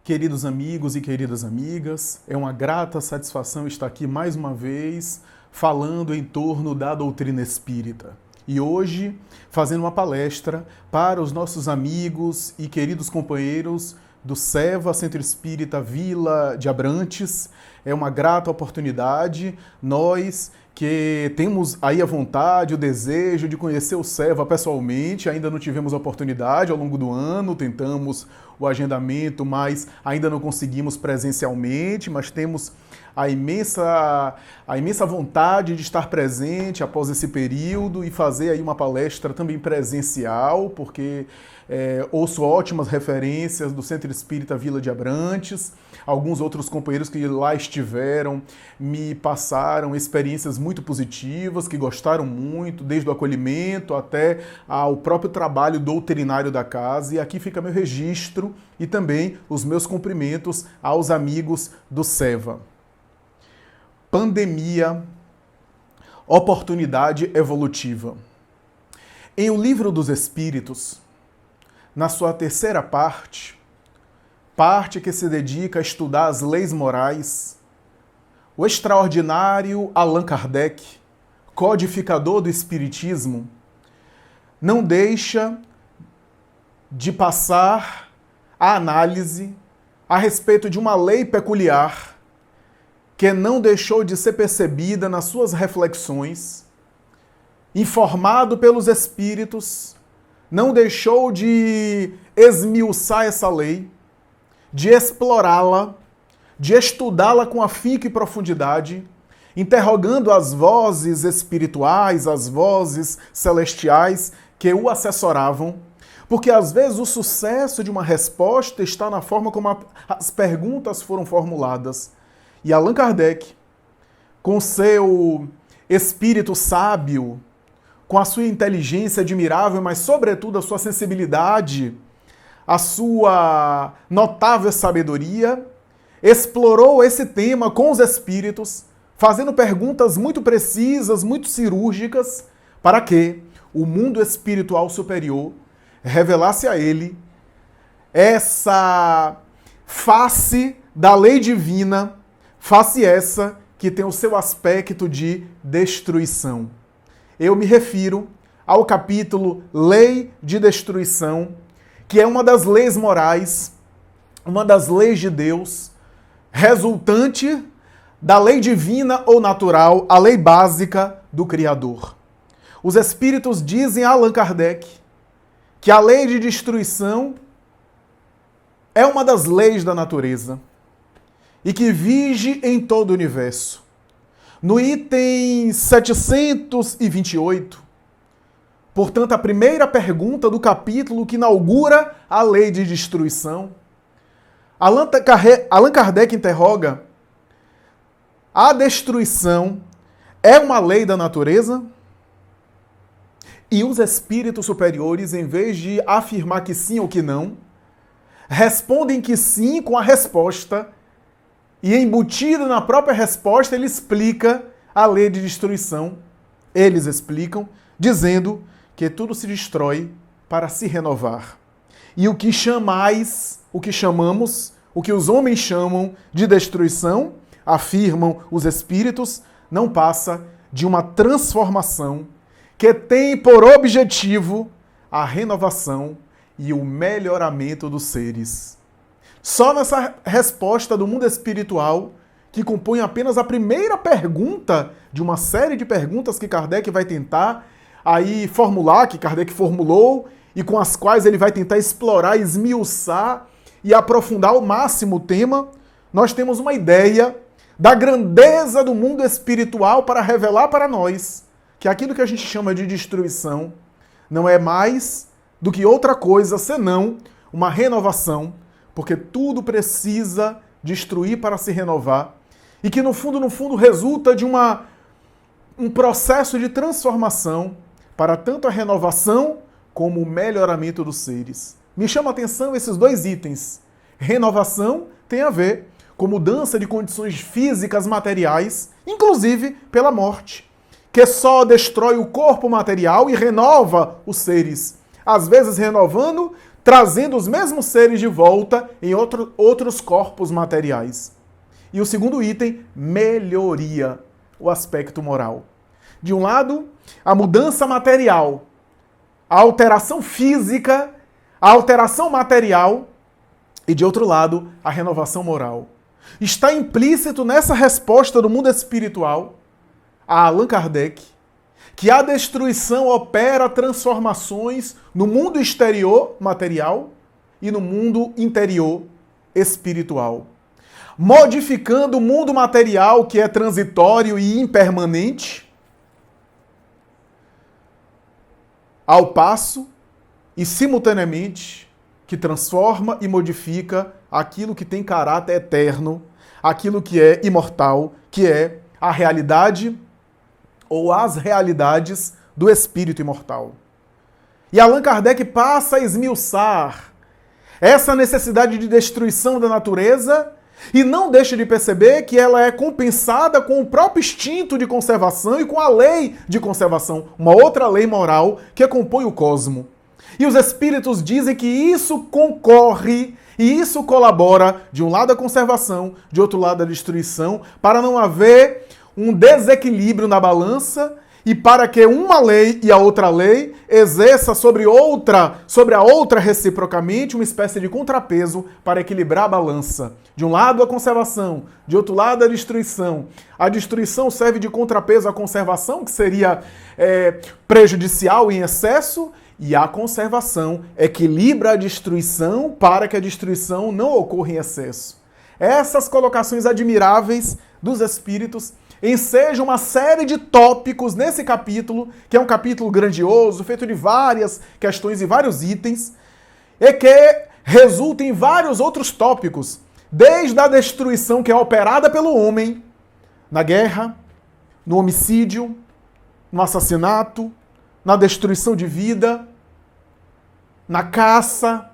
Queridos amigos e queridas amigas, é uma grata satisfação estar aqui mais uma vez falando em torno da doutrina espírita. E hoje, fazendo uma palestra para os nossos amigos e queridos companheiros do SEVA, Centro Espírita Vila de Abrantes. É uma grata oportunidade, nós que temos aí a vontade, o desejo de conhecer o SEVA pessoalmente, ainda não tivemos oportunidade ao longo do ano, tentamos o agendamento, mas ainda não conseguimos presencialmente, mas temos a imensa vontade de estar presente após esse período e fazer aí uma palestra também presencial, porque ouço ótimas referências do Centro Espírita Vila de Abrantes. Alguns outros companheiros que lá estiveram me passaram experiências muito positivas, que gostaram muito, desde o acolhimento até ao próprio trabalho doutrinário da casa. E aqui fica meu registro e também os meus cumprimentos aos amigos do SEVA. Pandemia, oportunidade evolutiva. Em O Livro dos Espíritos, na sua terceira parte que se dedica a estudar as leis morais, o extraordinário Allan Kardec, codificador do Espiritismo, não deixa de passar a análise a respeito de uma lei peculiar que não deixou de ser percebida nas suas reflexões, informado pelos Espíritos, não deixou de esmiuçar essa lei, de explorá-la, de estudá-la com afinco e profundidade, interrogando as vozes espirituais, as vozes celestiais que o assessoravam, porque às vezes o sucesso de uma resposta está na forma como as perguntas foram formuladas. E Allan Kardec, com seu espírito sábio, com a sua inteligência admirável, mas sobretudo a sua sensibilidade, a sua notável sabedoria, explorou esse tema com os espíritos, fazendo perguntas muito precisas, muito cirúrgicas, para que o mundo espiritual superior revelasse a ele essa face da lei divina, face essa que tem o seu aspecto de destruição. Eu me refiro ao capítulo Lei de Destruição, que é uma das leis morais, uma das leis de Deus, resultante da lei divina ou natural, a lei básica do Criador. Os Espíritos dizem a Allan Kardec que a lei de destruição é uma das leis da natureza e que vige em todo o universo. No item 728, portanto, a primeira pergunta do capítulo que inaugura a lei de destruição, Allan Kardec interroga: a destruição é uma lei da natureza? E os espíritos superiores, em vez de afirmar que sim ou que não, respondem que sim com a resposta, e embutido na própria resposta ele explica a lei de destruição. Eles explicam, dizendo que tudo se destrói para se renovar. E o que chamamos, o que os homens chamam de destruição, afirmam os espíritos, não passa de uma transformação que tem por objetivo a renovação e o melhoramento dos seres. Só nessa resposta do mundo espiritual, que compõe apenas a primeira pergunta de uma série de perguntas que Kardec vai tentar aí formular, que Kardec formulou, e com as quais ele vai tentar explorar, esmiuçar e aprofundar ao máximo o tema, nós temos uma ideia da grandeza do mundo espiritual para revelar para nós que aquilo que a gente chama de destruição não é mais do que outra coisa senão uma renovação, porque tudo precisa destruir para se renovar, e que no fundo resulta de um processo de transformação para tanto a renovação como o melhoramento dos seres. Me chama a atenção esses dois itens. Renovação tem a ver com mudança de condições físicas materiais, inclusive pela morte, que só destrói o corpo material e renova os seres, às vezes renovando trazendo os mesmos seres de volta em outros corpos materiais. E o segundo item, melhoria, o aspecto moral. De um lado, a mudança material, a alteração física, a alteração material, e de outro lado, a renovação moral. Está implícito nessa resposta do mundo espiritual, a Allan Kardec, que a destruição opera transformações no mundo exterior material e no mundo interior espiritual, modificando o mundo material, que é transitório e impermanente, ao passo e simultaneamente que transforma e modifica aquilo que tem caráter eterno, aquilo que é imortal, que é a realidade ou as realidades do espírito imortal. E Allan Kardec passa a esmiuçar essa necessidade de destruição da natureza e não deixa de perceber que ela é compensada com o próprio instinto de conservação e com a lei de conservação, uma outra lei moral que compõe o cosmo. E os espíritos dizem que isso concorre e isso colabora, de um lado a conservação, de outro lado a destruição, para não haver um desequilíbrio na balança e para que uma lei e a outra lei exerça sobre a outra reciprocamente uma espécie de contrapeso para equilibrar a balança. De um lado a conservação, de outro lado a destruição. A destruição serve de contrapeso à conservação, que seria prejudicial em excesso, e a conservação equilibra a destruição para que a destruição não ocorra em excesso. Essas colocações admiráveis dos espíritos ensejam uma série de tópicos nesse capítulo, que é um capítulo grandioso, feito de várias questões e vários itens, e que resulta em vários outros tópicos, desde a destruição que é operada pelo homem, na guerra, no homicídio, no assassinato, na destruição de vida, na caça,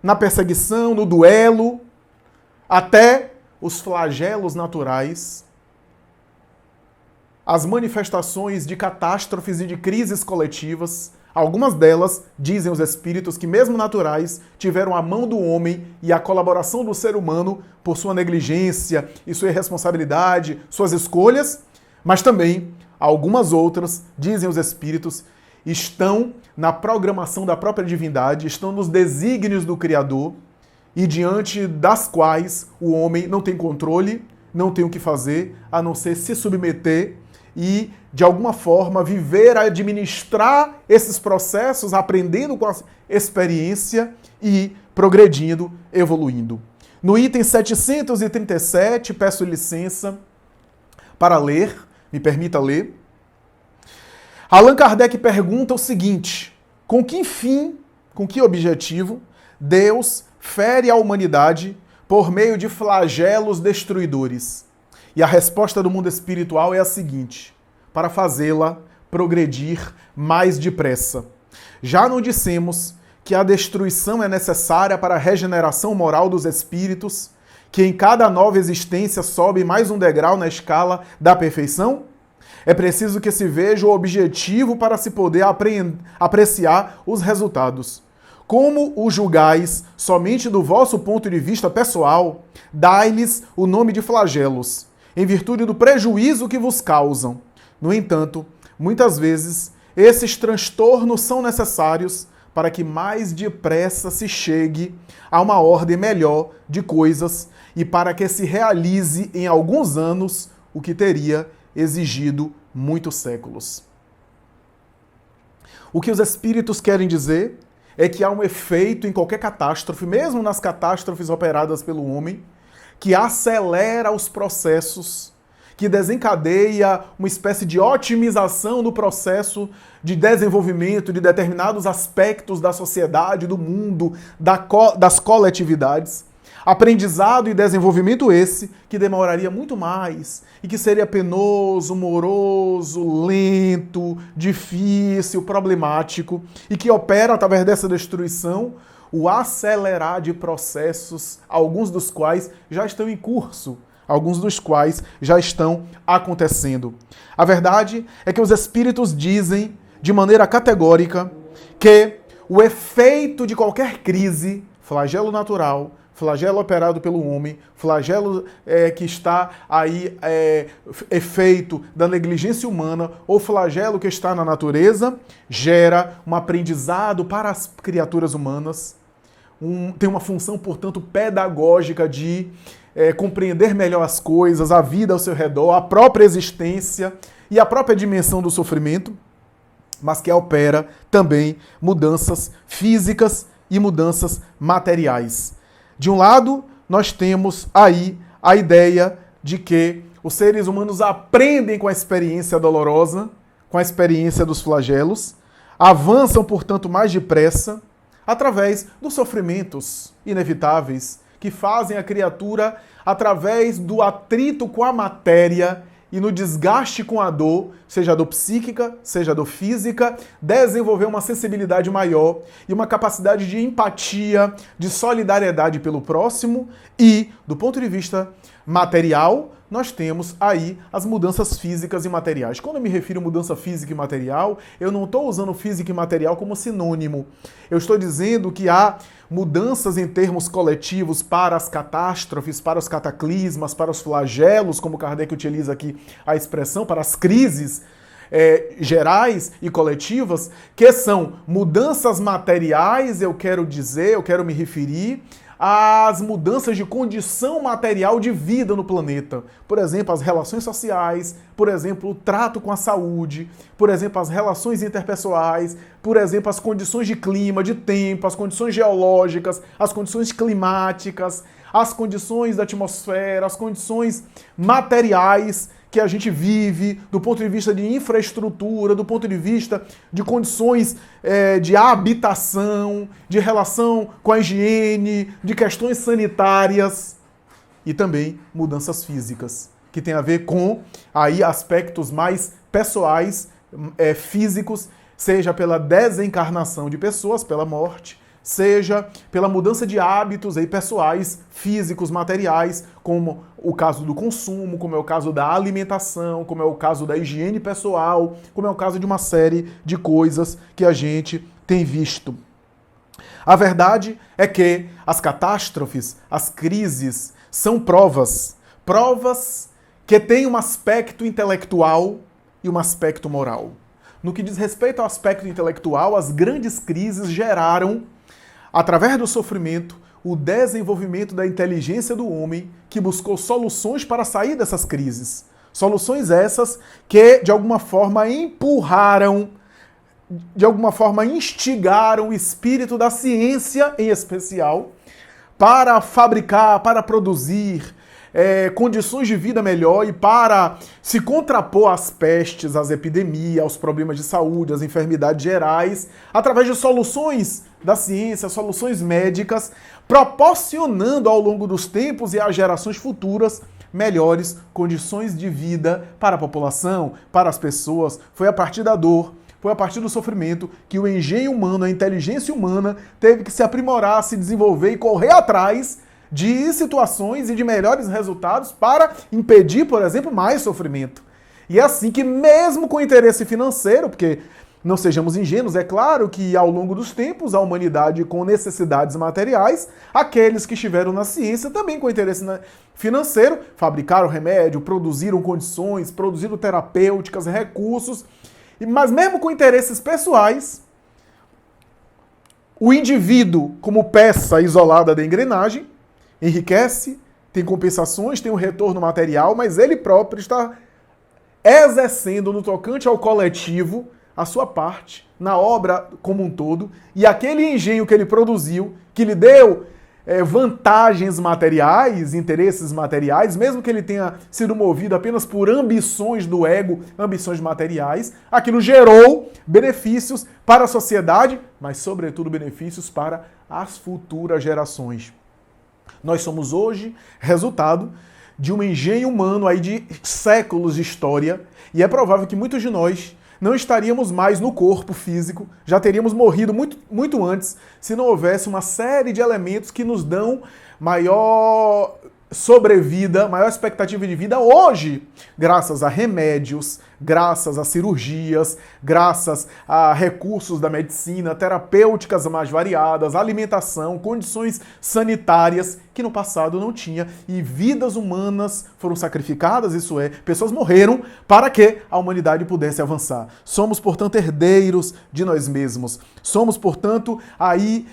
na perseguição, no duelo, até os flagelos naturais, as manifestações de catástrofes e de crises coletivas. Algumas delas, dizem os espíritos, que mesmo naturais, tiveram a mão do homem e a colaboração do ser humano por sua negligência e sua irresponsabilidade, suas escolhas, mas também algumas outras, dizem os espíritos, estão na programação da própria divindade, estão nos desígnios do Criador e diante das quais o homem não tem controle, não tem o que fazer, a não ser se submeter e, de alguma forma, viver, administrar esses processos, aprendendo com a experiência e progredindo, evoluindo. No item 737, peço licença para ler, me permita ler. Allan Kardec pergunta o seguinte: com que fim, com que objetivo, Deus fere a humanidade por meio de flagelos destruidores? E a resposta do mundo espiritual é a seguinte: para fazê-la progredir mais depressa. Já não dissemos que a destruição é necessária para a regeneração moral dos espíritos, que em cada nova existência sobe mais um degrau na escala da perfeição? É preciso que se veja o objetivo para se poder apreciar os resultados. Como o julgais somente do vosso ponto de vista pessoal, dai-lhes o nome de flagelos, em virtude do prejuízo que vos causam. No entanto, muitas vezes, esses transtornos são necessários para que mais depressa se chegue a uma ordem melhor de coisas e para que se realize em alguns anos o que teria exigido muitos séculos. O que os espíritos querem dizer é que há um efeito em qualquer catástrofe, mesmo nas catástrofes operadas pelo homem, que acelera os processos, que desencadeia uma espécie de otimização do processo de desenvolvimento de determinados aspectos da sociedade, do mundo, das coletividades. Aprendizado e desenvolvimento esse que demoraria muito mais e que seria penoso, moroso, lento, difícil, problemático e que opera através dessa destruição o acelerar de processos, alguns dos quais já estão em curso, alguns dos quais já estão acontecendo. A verdade é que os espíritos dizem de maneira categórica que o efeito de qualquer crise, flagelo natural, flagelo operado pelo homem, flagelo que está aí efeito da negligência humana, ou flagelo que está na natureza, gera um aprendizado para as criaturas humanas, tem uma função, portanto, pedagógica de compreender melhor as coisas, a vida ao seu redor, a própria existência e a própria dimensão do sofrimento, mas que opera também mudanças físicas e mudanças materiais. De um lado, nós temos aí a ideia de que os seres humanos aprendem com a experiência dolorosa, com a experiência dos flagelos, avançam, portanto, mais depressa, através dos sofrimentos inevitáveis que fazem a criatura, através do atrito com a matéria e no desgaste com a dor, seja a dor psíquica, seja a dor física, desenvolver uma sensibilidade maior e uma capacidade de empatia, de solidariedade pelo próximo e, do ponto de vista material, nós temos aí as mudanças físicas e materiais. Quando eu me refiro a mudança física e material, eu não estou usando física e material como sinônimo. Eu estou dizendo que há mudanças em termos coletivos para as catástrofes, para os cataclismas, para os flagelos, como Kardec utiliza aqui a expressão, para as crises gerais e coletivas, que são mudanças materiais, eu quero me referir às mudanças de condição material de vida no planeta. Por exemplo, as relações sociais, por exemplo, o trato com a saúde, por exemplo, as relações interpessoais, por exemplo, as condições de clima, de tempo, as condições geológicas, as condições climáticas, as condições da atmosfera, as condições materiais que a gente vive, do ponto de vista de infraestrutura, do ponto de vista de condições de habitação, de relação com a higiene, de questões sanitárias e também mudanças físicas, que tem a ver com aí aspectos mais pessoais, físicos, seja pela desencarnação de pessoas, pela morte, seja pela mudança de hábitos aí pessoais, físicos, materiais, como o caso do consumo, como é o caso da alimentação, como é o caso da higiene pessoal, como é o caso de uma série de coisas que a gente tem visto. A verdade é que as catástrofes, as crises, são provas que têm um aspecto intelectual e um aspecto moral. No que diz respeito ao aspecto intelectual, as grandes crises geraram, através do sofrimento, o desenvolvimento da inteligência do homem que buscou soluções para sair dessas crises. Soluções essas que, de alguma forma, empurraram, de alguma forma, instigaram o espírito da ciência, em especial, para fabricar, para produzir condições de vida melhor e para se contrapor às pestes, às epidemias, aos problemas de saúde, às enfermidades gerais, através de soluções da ciência, soluções médicas, proporcionando ao longo dos tempos e às gerações futuras melhores condições de vida para a população, para as pessoas. Foi a partir da dor, foi a partir do sofrimento que o engenho humano, a inteligência humana teve que se aprimorar, se desenvolver e correr atrás de situações e de melhores resultados para impedir, por exemplo, mais sofrimento. E é assim que, mesmo com interesse financeiro, porque não sejamos ingênuos, é claro que ao longo dos tempos a humanidade com necessidades materiais, aqueles que estiveram na ciência também com interesse financeiro, fabricaram remédio, produziram condições, produziram terapêuticas, recursos, mas mesmo com interesses pessoais, o indivíduo, como peça isolada da engrenagem, enriquece, tem compensações, tem um retorno material, mas ele próprio está exercendo no tocante ao coletivo a sua parte na obra como um todo, e aquele engenho que ele produziu, que lhe deu vantagens materiais, interesses materiais, mesmo que ele tenha sido movido apenas por ambições do ego, ambições materiais, aquilo gerou benefícios para a sociedade, mas sobretudo benefícios para as futuras gerações. Nós somos hoje resultado de um engenho humano aí de séculos de história, e é provável que muitos de nós não estaríamos mais no corpo físico, já teríamos morrido muito antes, se não houvesse uma série de elementos que nos dão maior sobrevida, maior expectativa de vida hoje, graças a remédios, graças a cirurgias, graças a recursos da medicina, terapêuticas mais variadas, alimentação, condições sanitárias que no passado não tinha, e vidas humanas foram sacrificadas, isso é, pessoas morreram para que a humanidade pudesse avançar. Somos, portanto, herdeiros de nós mesmos. Somos, portanto, aí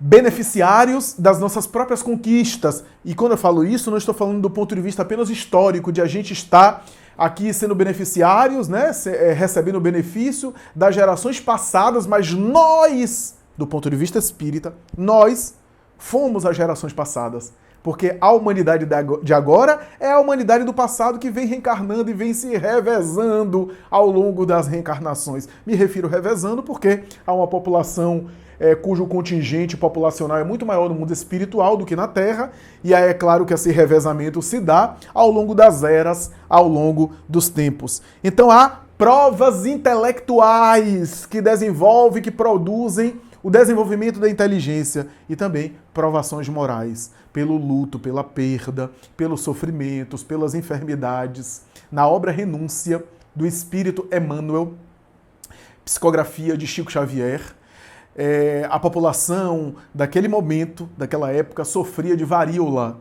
beneficiários das nossas próprias conquistas. E quando eu falo isso, não estou falando do ponto de vista apenas histórico, de a gente estar aqui sendo beneficiários, né, recebendo o benefício das gerações passadas, mas nós, do ponto de vista espírita, nós fomos as gerações passadas. Porque a humanidade de agora é a humanidade do passado que vem reencarnando e vem se revezando ao longo das reencarnações. Me refiro revezando porque há uma população cujo contingente populacional é muito maior no mundo espiritual do que na Terra, e aí é claro que esse revezamento se dá ao longo das eras, ao longo dos tempos. Então há provas intelectuais que desenvolvem, que produzem o desenvolvimento da inteligência, e também provações morais, pelo luto, pela perda, pelos sofrimentos, pelas enfermidades. Na obra Renúncia, do Espírito Emmanuel, psicografia de Chico Xavier, a população daquele momento, daquela época, sofria de varíola,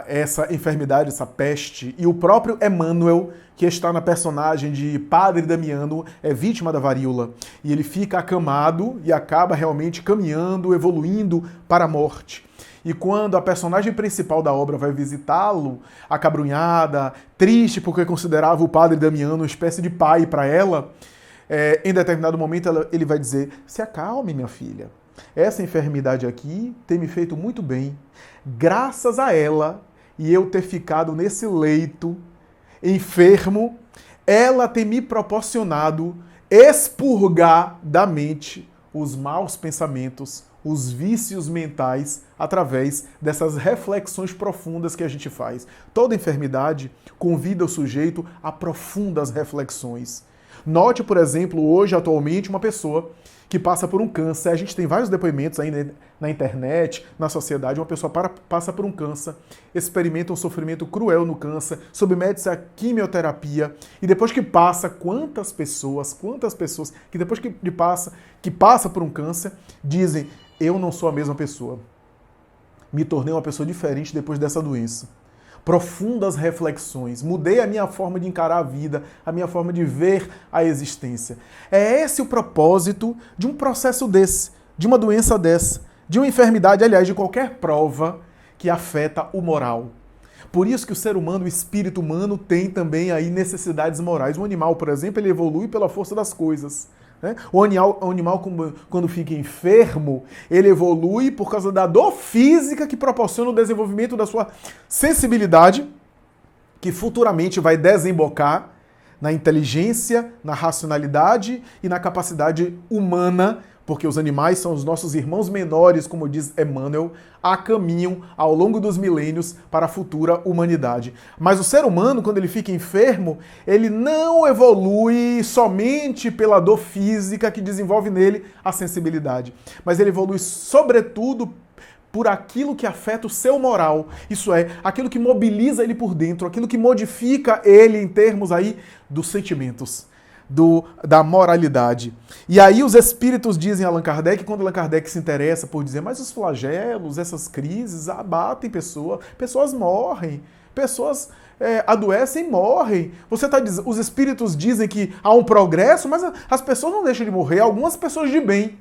essa enfermidade, essa peste, e o próprio Emmanuel, que está na personagem de Padre Damiano, é vítima da varíola, e ele fica acamado e acaba realmente caminhando, evoluindo para a morte. E quando a personagem principal da obra vai visitá-lo, acabrunhada, triste porque considerava o Padre Damiano uma espécie de pai para ela, em determinado momento ele vai dizer: se acalme, minha filha, essa enfermidade aqui tem me feito muito bem, graças a ela e eu ter ficado nesse leito enfermo, ela tem me proporcionado expurgar da mente os maus pensamentos, os vícios mentais, através dessas reflexões profundas que a gente faz. Toda enfermidade convida o sujeito a profundas reflexões. Note, por exemplo, hoje, atualmente, uma pessoa que passa por um câncer. A gente tem vários depoimentos aí na internet, na sociedade. Uma pessoa passa por um câncer, experimenta um sofrimento cruel no câncer, submete-se à quimioterapia, e depois que passa, quantas pessoas que depois que passa por um câncer, dizem: eu não sou a mesma pessoa. Me tornei uma pessoa diferente depois dessa doença. Profundas reflexões, mudei a minha forma de encarar a vida, a minha forma de ver a existência. É esse o propósito de um processo desse, de uma doença dessa, de uma enfermidade, aliás, de qualquer prova que afeta o moral. Por isso que o ser humano, o espírito humano, tem também aí necessidades morais. O animal, por exemplo, ele evolui pela força das coisas. O animal, quando fica enfermo, ele evolui por causa da dor física que proporciona o desenvolvimento da sua sensibilidade, que futuramente vai desembocar na inteligência, na racionalidade e na capacidade humana, porque os animais são os nossos irmãos menores, como diz Emmanuel, a caminham ao longo dos milênios para a futura humanidade. Mas o ser humano, quando ele fica enfermo, ele não evolui somente pela dor física que desenvolve nele a sensibilidade, mas ele evolui sobretudo por aquilo que afeta o seu moral, isso é, aquilo que mobiliza ele por dentro, aquilo que modifica ele em termos aí dos sentimentos, da moralidade. E aí os espíritos dizem a Allan Kardec, quando Allan Kardec se interessa por dizer: mas os flagelos, essas crises abatem pessoas morrem, pessoas adoecem e morrem. Os espíritos dizem que há um progresso, mas as pessoas não deixam de morrer, algumas pessoas de bem.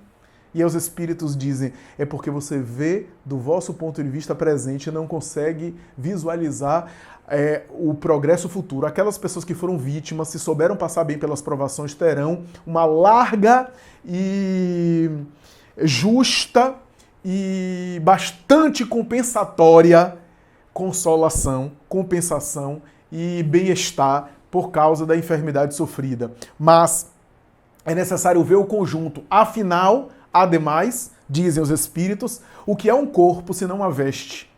E aí os espíritos dizem: é porque você vê do vosso ponto de vista presente e não consegue visualizar o progresso futuro. Aquelas pessoas que foram vítimas, se souberam passar bem pelas provações, terão uma larga e justa e bastante compensatória compensação e bem-estar por causa da enfermidade sofrida. Mas é necessário ver o conjunto. Afinal, ademais, dizem os espíritos, o que é um corpo se não uma veste?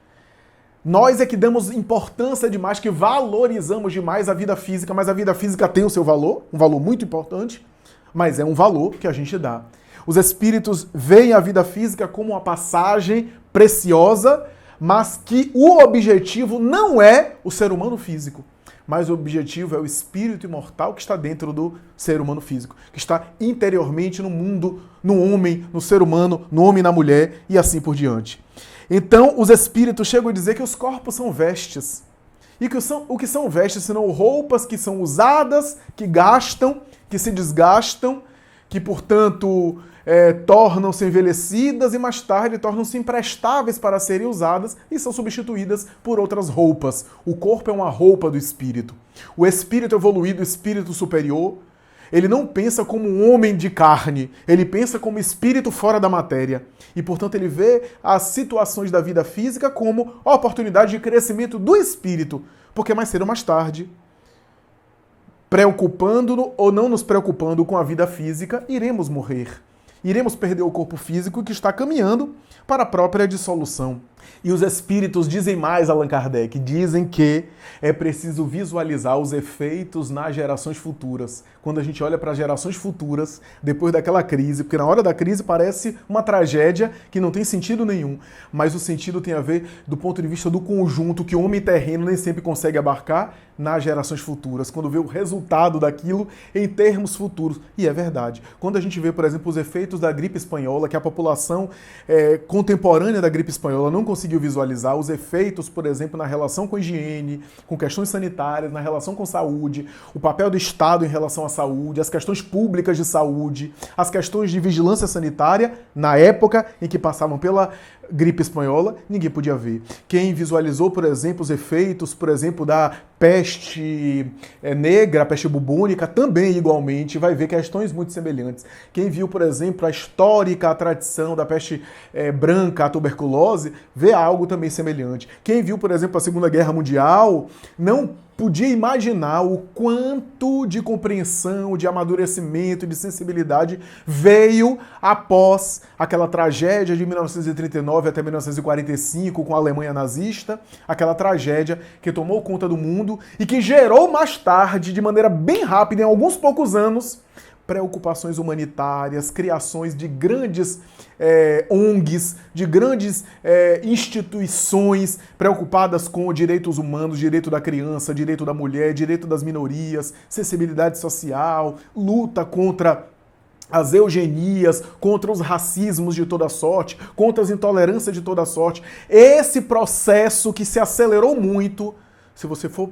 Nós é que damos importância demais, que valorizamos demais a vida física, mas a vida física tem o seu valor, um valor muito importante, mas é um valor que a gente dá. Os espíritos veem a vida física como uma passagem preciosa, mas que o objetivo não é o ser humano físico, mas o objetivo é o espírito imortal que está dentro do ser humano físico, que está interiormente no mundo, no homem, no ser humano, no homem e na mulher, e assim por diante. Então, os espíritos chegam a dizer que os corpos são vestes. E que o que são vestes senão roupas que são usadas, que gastam, que se desgastam, que, portanto, tornam-se envelhecidas e mais tarde tornam-se imprestáveis para serem usadas e são substituídas por outras roupas. O corpo é uma roupa do espírito. O espírito evoluído, o espírito superior, ele não pensa como um homem de carne, ele pensa como espírito fora da matéria. E, portanto, ele vê as situações da vida física como oportunidade de crescimento do espírito, porque mais cedo ou mais tarde, preocupando-nos ou não nos preocupando com a vida física, iremos morrer. Iremos perder o corpo físico que está caminhando para a própria dissolução. E os espíritos dizem mais, Allan Kardec, dizem que é preciso visualizar os efeitos nas gerações futuras. Quando a gente olha para as gerações futuras, depois daquela crise, porque na hora da crise parece uma tragédia que não tem sentido nenhum, mas o sentido tem a ver do ponto de vista do conjunto que o homem terreno nem sempre consegue abarcar nas gerações futuras, quando vê o resultado daquilo em termos futuros. E é verdade. Quando a gente vê, por exemplo, os efeitos da gripe espanhola, que a população contemporânea da gripe espanhola não conseguiu visualizar, os efeitos, por exemplo, na relação com higiene, com questões sanitárias, na relação com saúde, o papel do Estado em relação à saúde, as questões públicas de saúde, as questões de vigilância sanitária, na época em que passavam pela gripe espanhola, ninguém podia ver. Quem visualizou, por exemplo, os efeitos, por exemplo, da peste negra, a peste bubônica, também igualmente vai ver questões muito semelhantes. Quem viu, por exemplo, a histórica a tradição da peste branca, a tuberculose, vê algo também semelhante. Quem viu, por exemplo, a Segunda Guerra Mundial, não podia imaginar o quanto de compreensão, de amadurecimento, de sensibilidade veio após aquela tragédia de 1939 até 1945 com a Alemanha nazista, aquela tragédia que tomou conta do mundo e que gerou mais tarde, de maneira bem rápida, em alguns poucos anos, preocupações humanitárias, criações de grandes ONGs, de grandes instituições preocupadas com direitos humanos, direito da criança, direito da mulher, direito das minorias, sensibilidade social, luta contra as eugenias, contra os racismos de toda sorte, contra as intolerâncias de toda sorte. Esse processo que se acelerou muito, se você for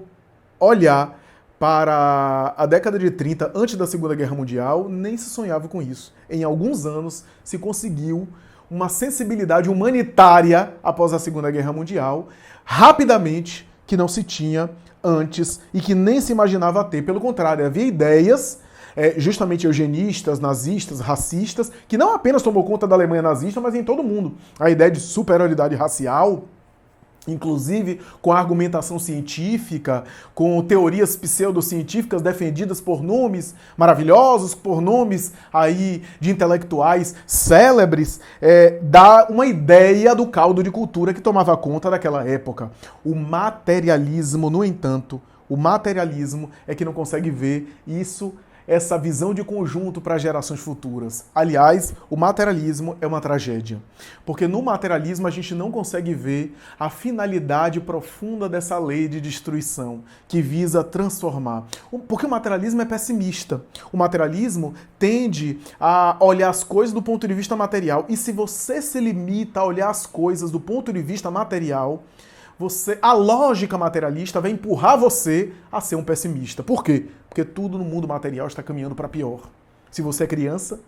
olhar para a década de 30, antes da Segunda Guerra Mundial, nem se sonhava com isso. Em alguns anos se conseguiu uma sensibilidade humanitária após a Segunda Guerra Mundial, rapidamente, que não se tinha antes e que nem se imaginava ter. Pelo contrário, havia ideias justamente eugenistas, nazistas, racistas, que não apenas tomou conta da Alemanha nazista, mas em todo o mundo. A ideia de superioridade racial, inclusive com a argumentação científica, com teorias pseudocientíficas defendidas por nomes maravilhosos, por nomes aí de intelectuais célebres, dá uma ideia do caldo de cultura que tomava conta daquela época. O materialismo, no entanto, o materialismo é que não consegue ver isso, essa visão de conjunto para gerações futuras. Aliás, o materialismo é uma tragédia, porque no materialismo a gente não consegue ver a finalidade profunda dessa lei de destruição, que visa transformar. Porque o materialismo é pessimista. O materialismo tende a olhar as coisas do ponto de vista material, e se você se limita a olhar as coisas do ponto de vista material, a lógica materialista vai empurrar você a ser um pessimista. Por quê? Porque tudo no mundo material está caminhando para pior. Se você é criança,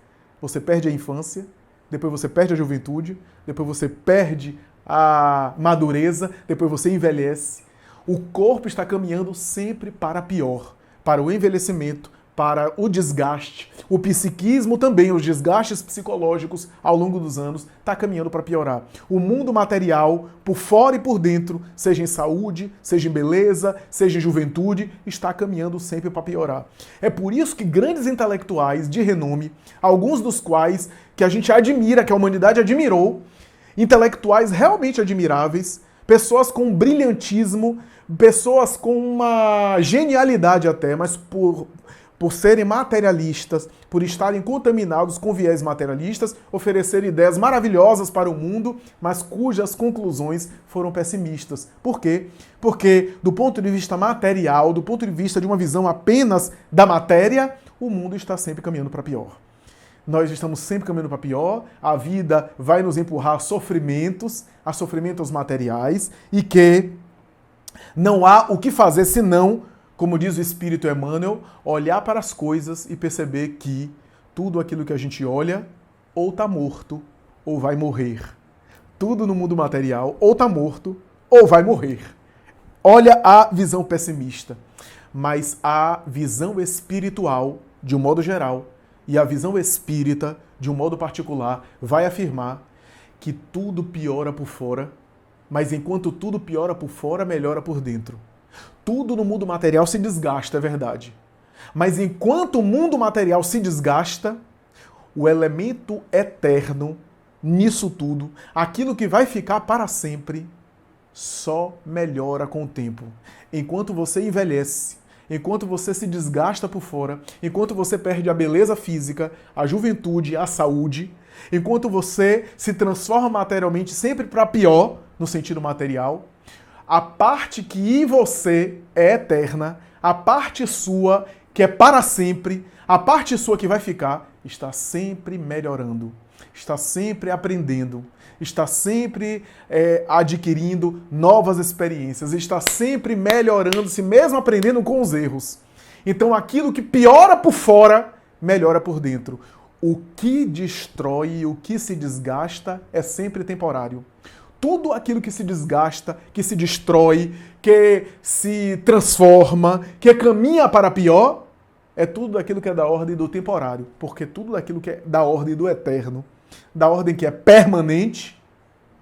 você perde a infância, depois você perde a juventude, depois você perde a madureza, depois você envelhece. O corpo está caminhando sempre para pior, para o envelhecimento, para o desgaste. O psiquismo também, os desgastes psicológicos ao longo dos anos, está caminhando para piorar. O mundo material, por fora e por dentro, seja em saúde, seja em beleza, seja em juventude, está caminhando sempre para piorar. É por isso que grandes intelectuais de renome, alguns dos quais que a gente admira, que a humanidade admirou, intelectuais realmente admiráveis, pessoas com brilhantismo, pessoas com uma genialidade até, mas por por serem materialistas, por estarem contaminados com viés materialistas, ofereceram ideias maravilhosas para o mundo, mas cujas conclusões foram pessimistas. Por quê? Porque, do ponto de vista material, do ponto de vista de uma visão apenas da matéria, o mundo está sempre caminhando para pior. Nós estamos sempre caminhando para pior, a vida vai nos empurrar a sofrimentos materiais, e que não há o que fazer senão, como diz o Espírito Emmanuel, olhar para as coisas e perceber que tudo aquilo que a gente olha ou está morto ou vai morrer. Tudo no mundo material ou está morto ou vai morrer. Olha a visão pessimista. Mas a visão espiritual, de um modo geral, e a visão espírita, de um modo particular, vai afirmar que tudo piora por fora, mas enquanto tudo piora por fora, melhora por dentro. Tudo no mundo material se desgasta, é verdade. Mas enquanto o mundo material se desgasta, o elemento eterno nisso tudo, aquilo que vai ficar para sempre, só melhora com o tempo. Enquanto você envelhece, enquanto você se desgasta por fora, enquanto você perde a beleza física, a juventude, a saúde, enquanto você se transforma materialmente sempre para pior, no sentido material, a parte que em você é eterna, a parte sua que é para sempre, a parte sua que vai ficar, está sempre melhorando, está sempre aprendendo, está sempre adquirindo novas experiências, está sempre melhorando-se, mesmo aprendendo com os erros. Então aquilo que piora por fora, melhora por dentro. O que destrói, o que se desgasta é sempre temporário. Tudo aquilo que se desgasta, que se destrói, que se transforma, que caminha para pior, é tudo aquilo que é da ordem do temporário. Porque tudo aquilo que é da ordem do eterno, da ordem que é permanente,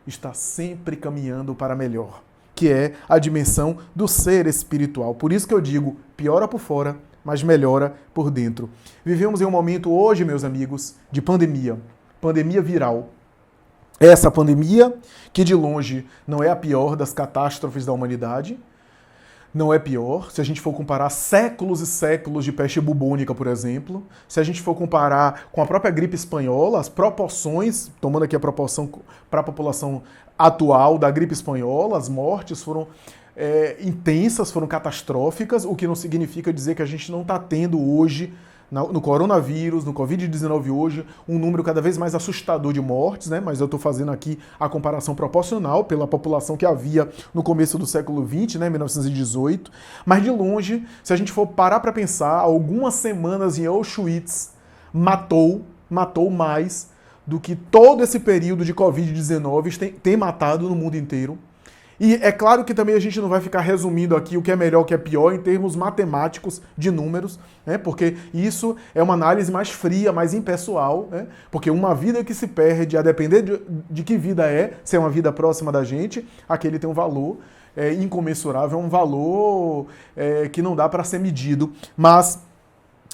está sempre caminhando para melhor, que é a dimensão do ser espiritual. Por isso que eu digo, piora por fora, mas melhora por dentro. Vivemos em um momento hoje, meus amigos, de pandemia viral. Essa pandemia, que de longe não é a pior das catástrofes da humanidade, não é pior, se a gente for comparar séculos e séculos de peste bubônica, por exemplo, se a gente for comparar com a própria gripe espanhola, as proporções, tomando aqui a proporção para a população atual da gripe espanhola, as mortes foram intensas, foram catastróficas, o que não significa dizer que a gente não está tendo hoje, no coronavírus, no Covid-19 hoje, um número cada vez mais assustador de mortes, né? Mas eu estou fazendo aqui a comparação proporcional pela população que havia no começo do século XX, né? 1918. Mas de longe, se a gente for parar para pensar, algumas semanas em Auschwitz matou mais do que todo esse período de Covid-19 tem matado no mundo inteiro. E é claro que também a gente não vai ficar resumindo aqui o que é melhor, o que é pior em termos matemáticos de números, né? Porque isso é uma análise mais fria, mais impessoal, né? Porque uma vida que se perde, a depender de que vida é, se é uma vida próxima da gente, aquele tem um valor incomensurável, é um valor que não dá para ser medido, mas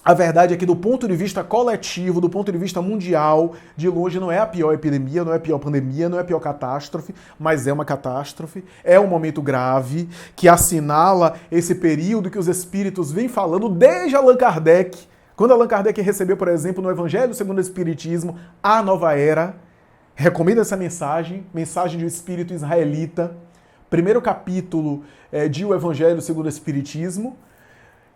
a verdade é que do ponto de vista coletivo, do ponto de vista mundial, de longe não é a pior epidemia, não é a pior pandemia, não é a pior catástrofe, mas é uma catástrofe, é um momento grave que assinala esse período que os espíritos vêm falando desde Allan Kardec. Quando Allan Kardec recebeu, por exemplo, no Evangelho segundo o Espiritismo, a nova era, recomenda essa mensagem do espírito israelita, primeiro capítulo de O Evangelho segundo o Espiritismo.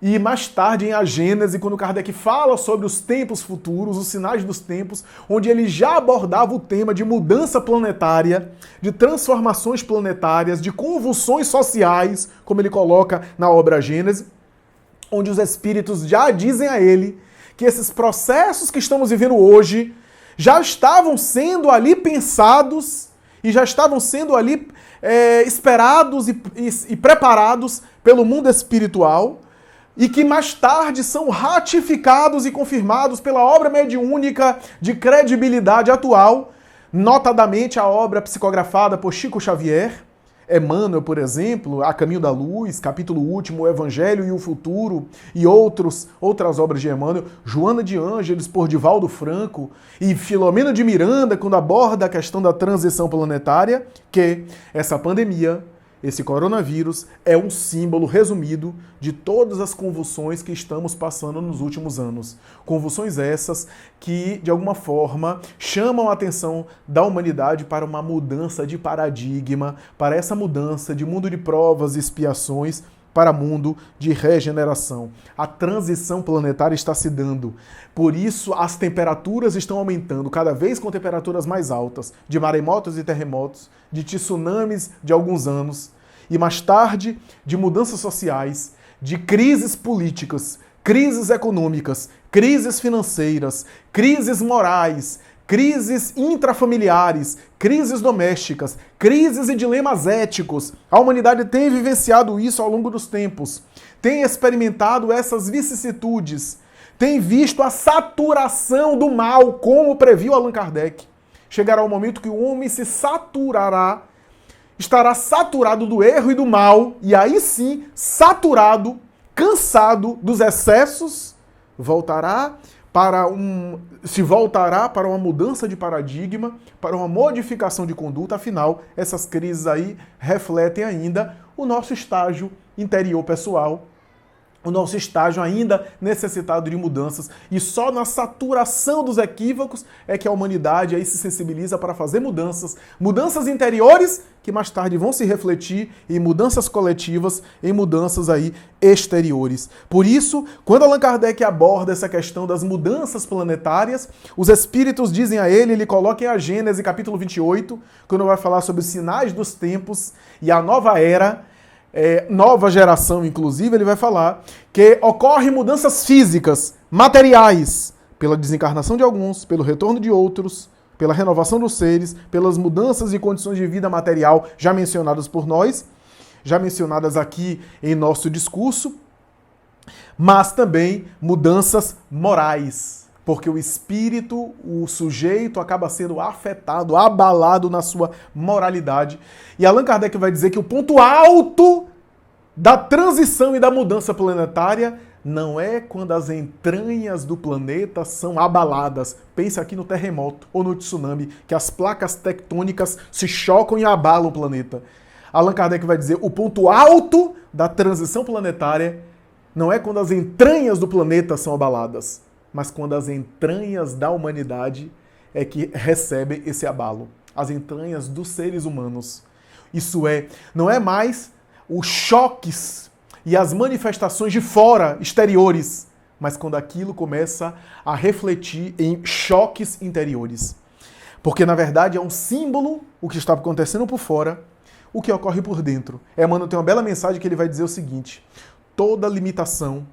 E mais tarde, em A Gênese, quando Kardec fala sobre os tempos futuros, os sinais dos tempos, onde ele já abordava o tema de mudança planetária, de transformações planetárias, de convulsões sociais, como ele coloca na obra A Gênese, onde os espíritos já dizem a ele que esses processos que estamos vivendo hoje já estavam sendo ali pensados e já estavam sendo ali esperados e preparados pelo mundo espiritual, e que mais tarde são ratificados e confirmados pela obra mediúnica de credibilidade atual, notadamente a obra psicografada por Chico Xavier, Emmanuel, por exemplo, A Caminho da Luz, capítulo último, O Evangelho e o Futuro, e outras obras de Emmanuel, Joana de Ângeles, por Divaldo Franco, e Filomeno de Miranda, quando aborda a questão da transição planetária, que essa pandemia Esse coronavírus é um símbolo resumido de todas as convulsões que estamos passando nos últimos anos. Convulsões essas que, de alguma forma, chamam a atenção da humanidade para uma mudança de paradigma, para essa mudança de mundo de provas e expiações para mundo de regeneração. A transição planetária está se dando. Por isso, as temperaturas estão aumentando, cada vez com temperaturas mais altas, de maremotos e terremotos, de tsunamis de alguns anos, e mais tarde, de mudanças sociais, de crises políticas, crises econômicas, crises financeiras, crises morais, crises intrafamiliares, crises domésticas, crises e dilemas éticos. A humanidade tem vivenciado isso ao longo dos tempos, tem experimentado essas vicissitudes, tem visto a saturação do mal, como previu Allan Kardec. Chegará o momento que o homem se saturará, estará saturado do erro e do mal, e aí sim, saturado, cansado dos excessos, se voltará para uma mudança de paradigma, para uma modificação de conduta. Afinal, essas crises aí refletem ainda o nosso estágio interior pessoal, o nosso estágio ainda necessitado de mudanças, e só na saturação dos equívocos é que a humanidade aí se sensibiliza para fazer mudanças interiores que mais tarde vão se refletir em mudanças coletivas, em mudanças aí exteriores. Por isso, quando Allan Kardec aborda essa questão das mudanças planetárias, os espíritos dizem a ele coloca em a Gênesis capítulo 28, quando vai falar sobre os sinais dos tempos e a nova era, nova geração, inclusive, ele vai falar que ocorrem mudanças físicas, materiais, pela desencarnação de alguns, pelo retorno de outros, pela renovação dos seres, pelas mudanças e condições de vida material já mencionadas por nós, já mencionadas aqui em nosso discurso, mas também mudanças morais, porque o espírito, o sujeito, acaba sendo afetado, abalado na sua moralidade. E Allan Kardec vai dizer que o ponto alto da transição e da mudança planetária não é quando as entranhas do planeta são abaladas. Pense aqui no terremoto ou no tsunami, que as placas tectônicas se chocam e abalam o planeta. Allan Kardec vai dizer o ponto alto da transição planetária não é quando as entranhas do planeta são abaladas, mas quando as entranhas da humanidade é que recebem esse abalo. As entranhas dos seres humanos. Isso não é mais os choques e as manifestações de fora, exteriores, mas quando aquilo começa a refletir em choques interiores. Porque, na verdade, é um símbolo o que está acontecendo por fora, o que ocorre por dentro. Emmanuel tem uma bela mensagem que ele vai dizer o seguinte: toda limitação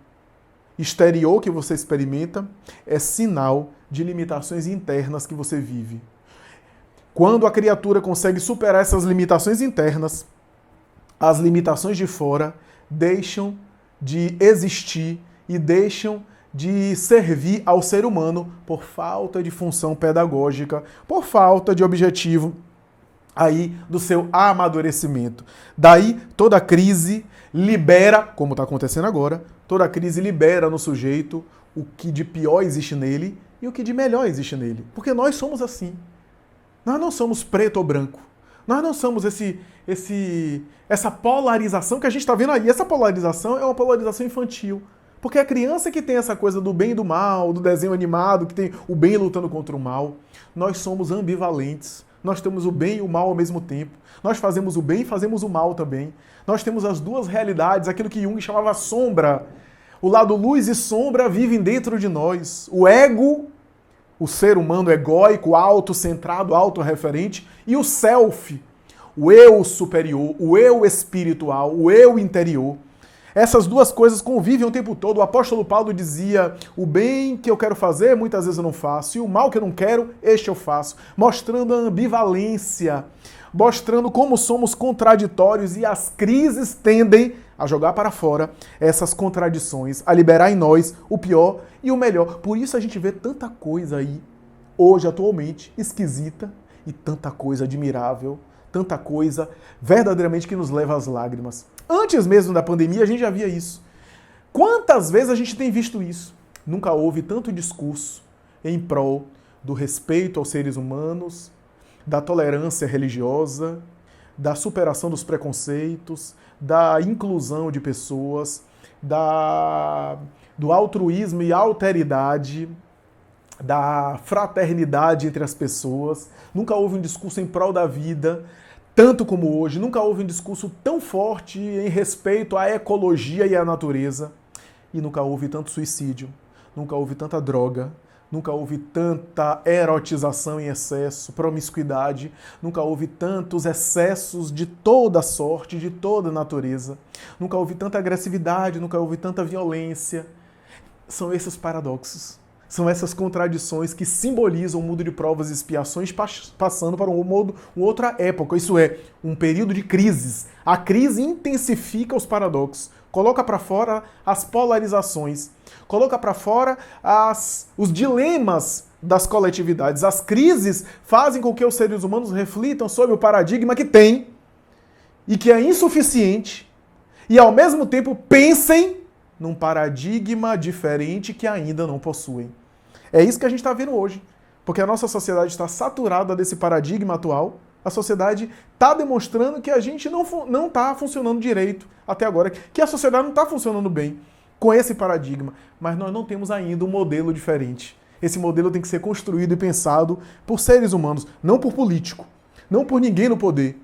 exterior que você experimenta é sinal de limitações internas que você vive. Quando a criatura consegue superar essas limitações internas, as limitações de fora deixam de existir e deixam de servir ao ser humano por falta de função pedagógica, por falta de objetivo aí do seu amadurecimento. Daí toda crise libera, como está acontecendo agora, toda crise libera no sujeito o que de pior existe nele e o que de melhor existe nele. Porque nós somos assim. Nós não somos preto ou branco. Nós não somos essa polarização que a gente está vendo aí. Essa polarização é uma polarização infantil. Porque é a criança que tem essa coisa do bem e do mal, do desenho animado, que tem o bem lutando contra o mal. Nós somos ambivalentes. Nós temos o bem e o mal ao mesmo tempo. Nós fazemos o bem e fazemos o mal também. Nós temos as duas realidades, aquilo que Jung chamava sombra. O lado luz e sombra vivem dentro de nós. O ego, o ser humano egóico, autocentrado, autorreferente, e o self, o eu superior, o eu espiritual, o eu interior. Essas duas coisas convivem o tempo todo. O apóstolo Paulo dizia: o bem que eu quero fazer, muitas vezes eu não faço, e o mal que eu não quero, este eu faço. Mostrando a ambivalência, mostrando como somos contraditórios, e as crises tendem a jogar para fora essas contradições, a liberar em nós o pior e o melhor. Por isso a gente vê tanta coisa aí, hoje, atualmente, esquisita, e tanta coisa admirável, tanta coisa verdadeiramente que nos leva às lágrimas. Antes mesmo da pandemia, a gente já via isso. Quantas vezes a gente tem visto isso? Nunca houve tanto discurso em prol do respeito aos seres humanos, da tolerância religiosa, da superação dos preconceitos, da inclusão de pessoas, do altruísmo e alteridade, da fraternidade entre as pessoas. Nunca houve um discurso em prol da vida, tanto como hoje. Nunca houve um discurso tão forte em respeito à ecologia e à natureza. E nunca houve tanto suicídio, nunca houve tanta droga, nunca houve tanta erotização em excesso, promiscuidade, nunca houve tantos excessos de toda sorte, de toda natureza, nunca houve tanta agressividade, nunca houve tanta violência. São esses paradoxos, são essas contradições que simbolizam o mundo de provas e expiações passando para uma outra época, isso é, um período de crises. A crise intensifica os paradoxos, coloca para fora as polarizações, coloca para fora os dilemas das coletividades. As crises fazem com que os seres humanos reflitam sobre o paradigma que tem e que é insuficiente e, ao mesmo tempo, pensem num paradigma diferente que ainda não possuem. É isso que a gente está vendo hoje, porque a nossa sociedade está saturada desse paradigma atual. A sociedade está demonstrando que a gente não está funcionando direito até agora, que a sociedade não está funcionando bem com esse paradigma, mas nós não temos ainda um modelo diferente. Esse modelo tem que ser construído e pensado por seres humanos, não por político, não por ninguém no poder.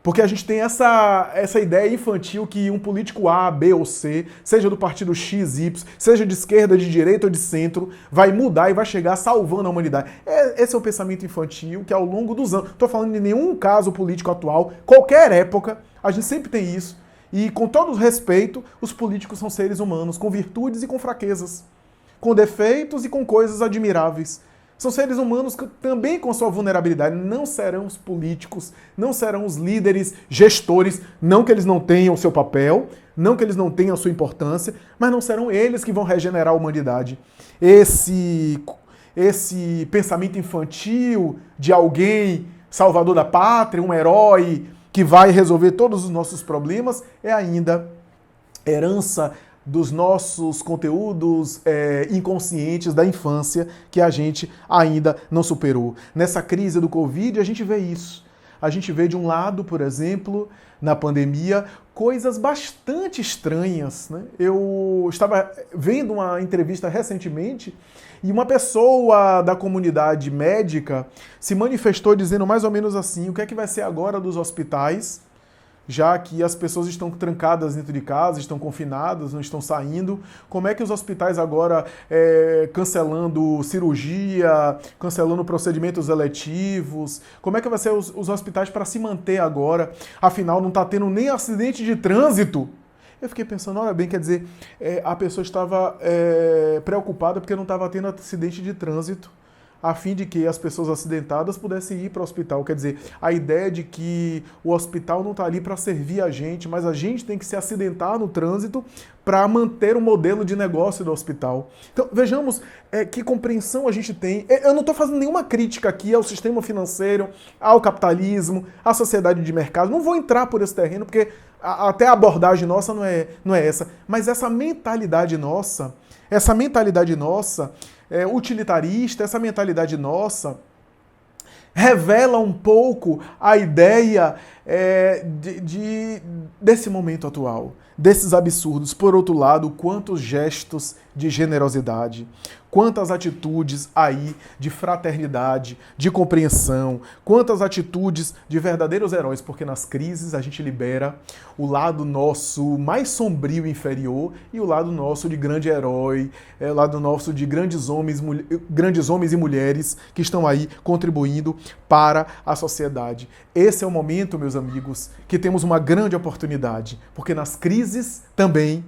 Porque a gente tem essa ideia infantil que um político A, B ou C, seja do partido X, Y, seja de esquerda, de direita ou de centro, vai mudar e vai chegar salvando a humanidade. Esse é o pensamento infantil que ao longo dos anos, não estou falando de nenhum caso político atual, qualquer época, a gente sempre tem isso. E com todo respeito, os políticos são seres humanos, com virtudes e com fraquezas, com defeitos e com coisas admiráveis. São seres humanos que também com sua vulnerabilidade não serão os políticos, não serão os líderes, gestores, não que eles não tenham o seu papel, não que eles não tenham a sua importância, mas não serão eles que vão regenerar a humanidade. Esse pensamento infantil de alguém salvador da pátria, um herói que vai resolver todos os nossos problemas, é ainda herança dos nossos conteúdos inconscientes da infância que a gente ainda não superou. Nessa crise do Covid, a gente vê isso. A gente vê de um lado, por exemplo, na pandemia, coisas bastante estranhas, né? Eu estava vendo uma entrevista recentemente e uma pessoa da comunidade médica se manifestou dizendo mais ou menos assim: o que é que vai ser agora dos hospitais, já que as pessoas estão trancadas dentro de casa, estão confinadas, não estão saindo? Como é que os hospitais agora, cancelando cirurgia, cancelando procedimentos eletivos, como é que vai ser os hospitais para se manter agora? Afinal, não está tendo nem acidente de trânsito. Eu fiquei pensando, olha bem, quer dizer, a pessoa estava preocupada porque não estava tendo acidente de trânsito, a fim de que as pessoas acidentadas pudessem ir para o hospital. Quer dizer, a ideia de que o hospital não está ali para servir a gente, mas a gente tem que se acidentar no trânsito para manter o modelo de negócio do hospital. Então, vejamos que compreensão a gente tem. Eu não estou fazendo nenhuma crítica aqui ao sistema financeiro, ao capitalismo, à sociedade de mercado. Não vou entrar por esse terreno, porque até a abordagem nossa não é essa. Mas essa mentalidade nossa utilitarista, essa mentalidade nossa, revela um pouco a ideia desse momento atual, desses absurdos. Por outro lado, quantos gestos de generosidade, quantas atitudes aí de fraternidade, de compreensão, quantas atitudes de verdadeiros heróis, porque nas crises a gente libera o lado nosso mais sombrio e inferior e o lado nosso de grande herói, o lado nosso de grandes homens e mulheres que estão aí contribuindo para a sociedade. Esse é o momento, meus amigos, que temos uma grande oportunidade, porque nas crises também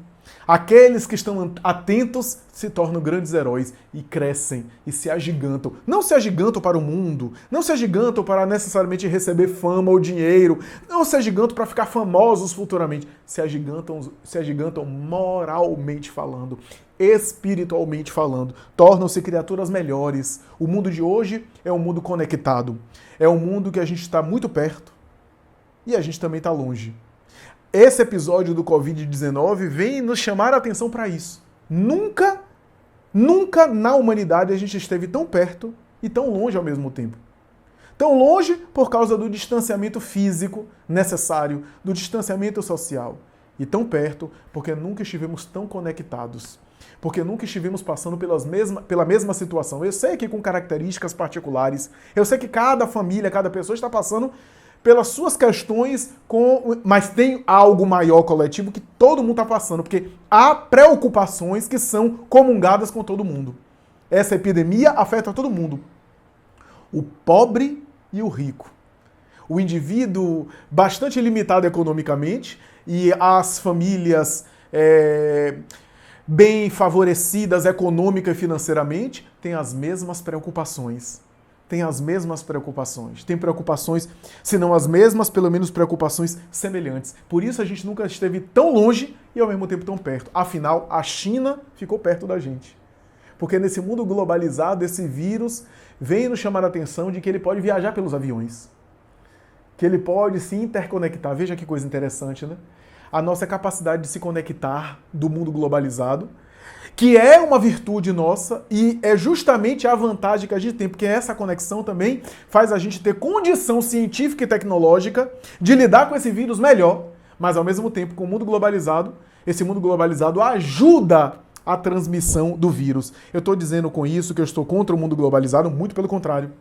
aqueles que estão atentos se tornam grandes heróis e crescem e se agigantam. Não se agigantam para o mundo, não se agigantam para necessariamente receber fama ou dinheiro, não se agigantam para ficar famosos futuramente. Se agigantam moralmente falando, espiritualmente falando. Tornam-se criaturas melhores. O mundo de hoje é um mundo conectado. É um mundo que a gente está muito perto e a gente também está longe. Esse episódio do Covid-19 vem nos chamar a atenção para isso. Nunca na humanidade a gente esteve tão perto e tão longe ao mesmo tempo. Tão longe por causa do distanciamento físico necessário, do distanciamento social. E tão perto porque nunca estivemos tão conectados. Porque nunca estivemos passando pela mesma situação. Eu sei que com características particulares, eu sei que cada família, cada pessoa está passando pelas suas questões, mas tem algo maior coletivo que todo mundo está passando, porque há preocupações que são comungadas com todo mundo. Essa epidemia afeta todo mundo. O pobre e o rico. O indivíduo bastante limitado economicamente e as famílias bem favorecidas econômica e financeiramente têm as mesmas preocupações. Tem preocupações, se não as mesmas, pelo menos preocupações semelhantes. Por isso a gente nunca esteve tão longe e ao mesmo tempo tão perto. Afinal, a China ficou perto da gente. Porque nesse mundo globalizado, esse vírus vem nos chamar a atenção de que ele pode viajar pelos aviões. Que ele pode se interconectar. Veja que coisa interessante, né? A nossa capacidade de se conectar do mundo globalizado, que é uma virtude nossa e é justamente a vantagem que a gente tem, porque essa conexão também faz a gente ter condição científica e tecnológica de lidar com esse vírus melhor, mas ao mesmo tempo com o mundo globalizado, esse mundo globalizado ajuda a transmissão do vírus. Eu estou dizendo com isso que eu estou contra o mundo globalizado, muito pelo contrário.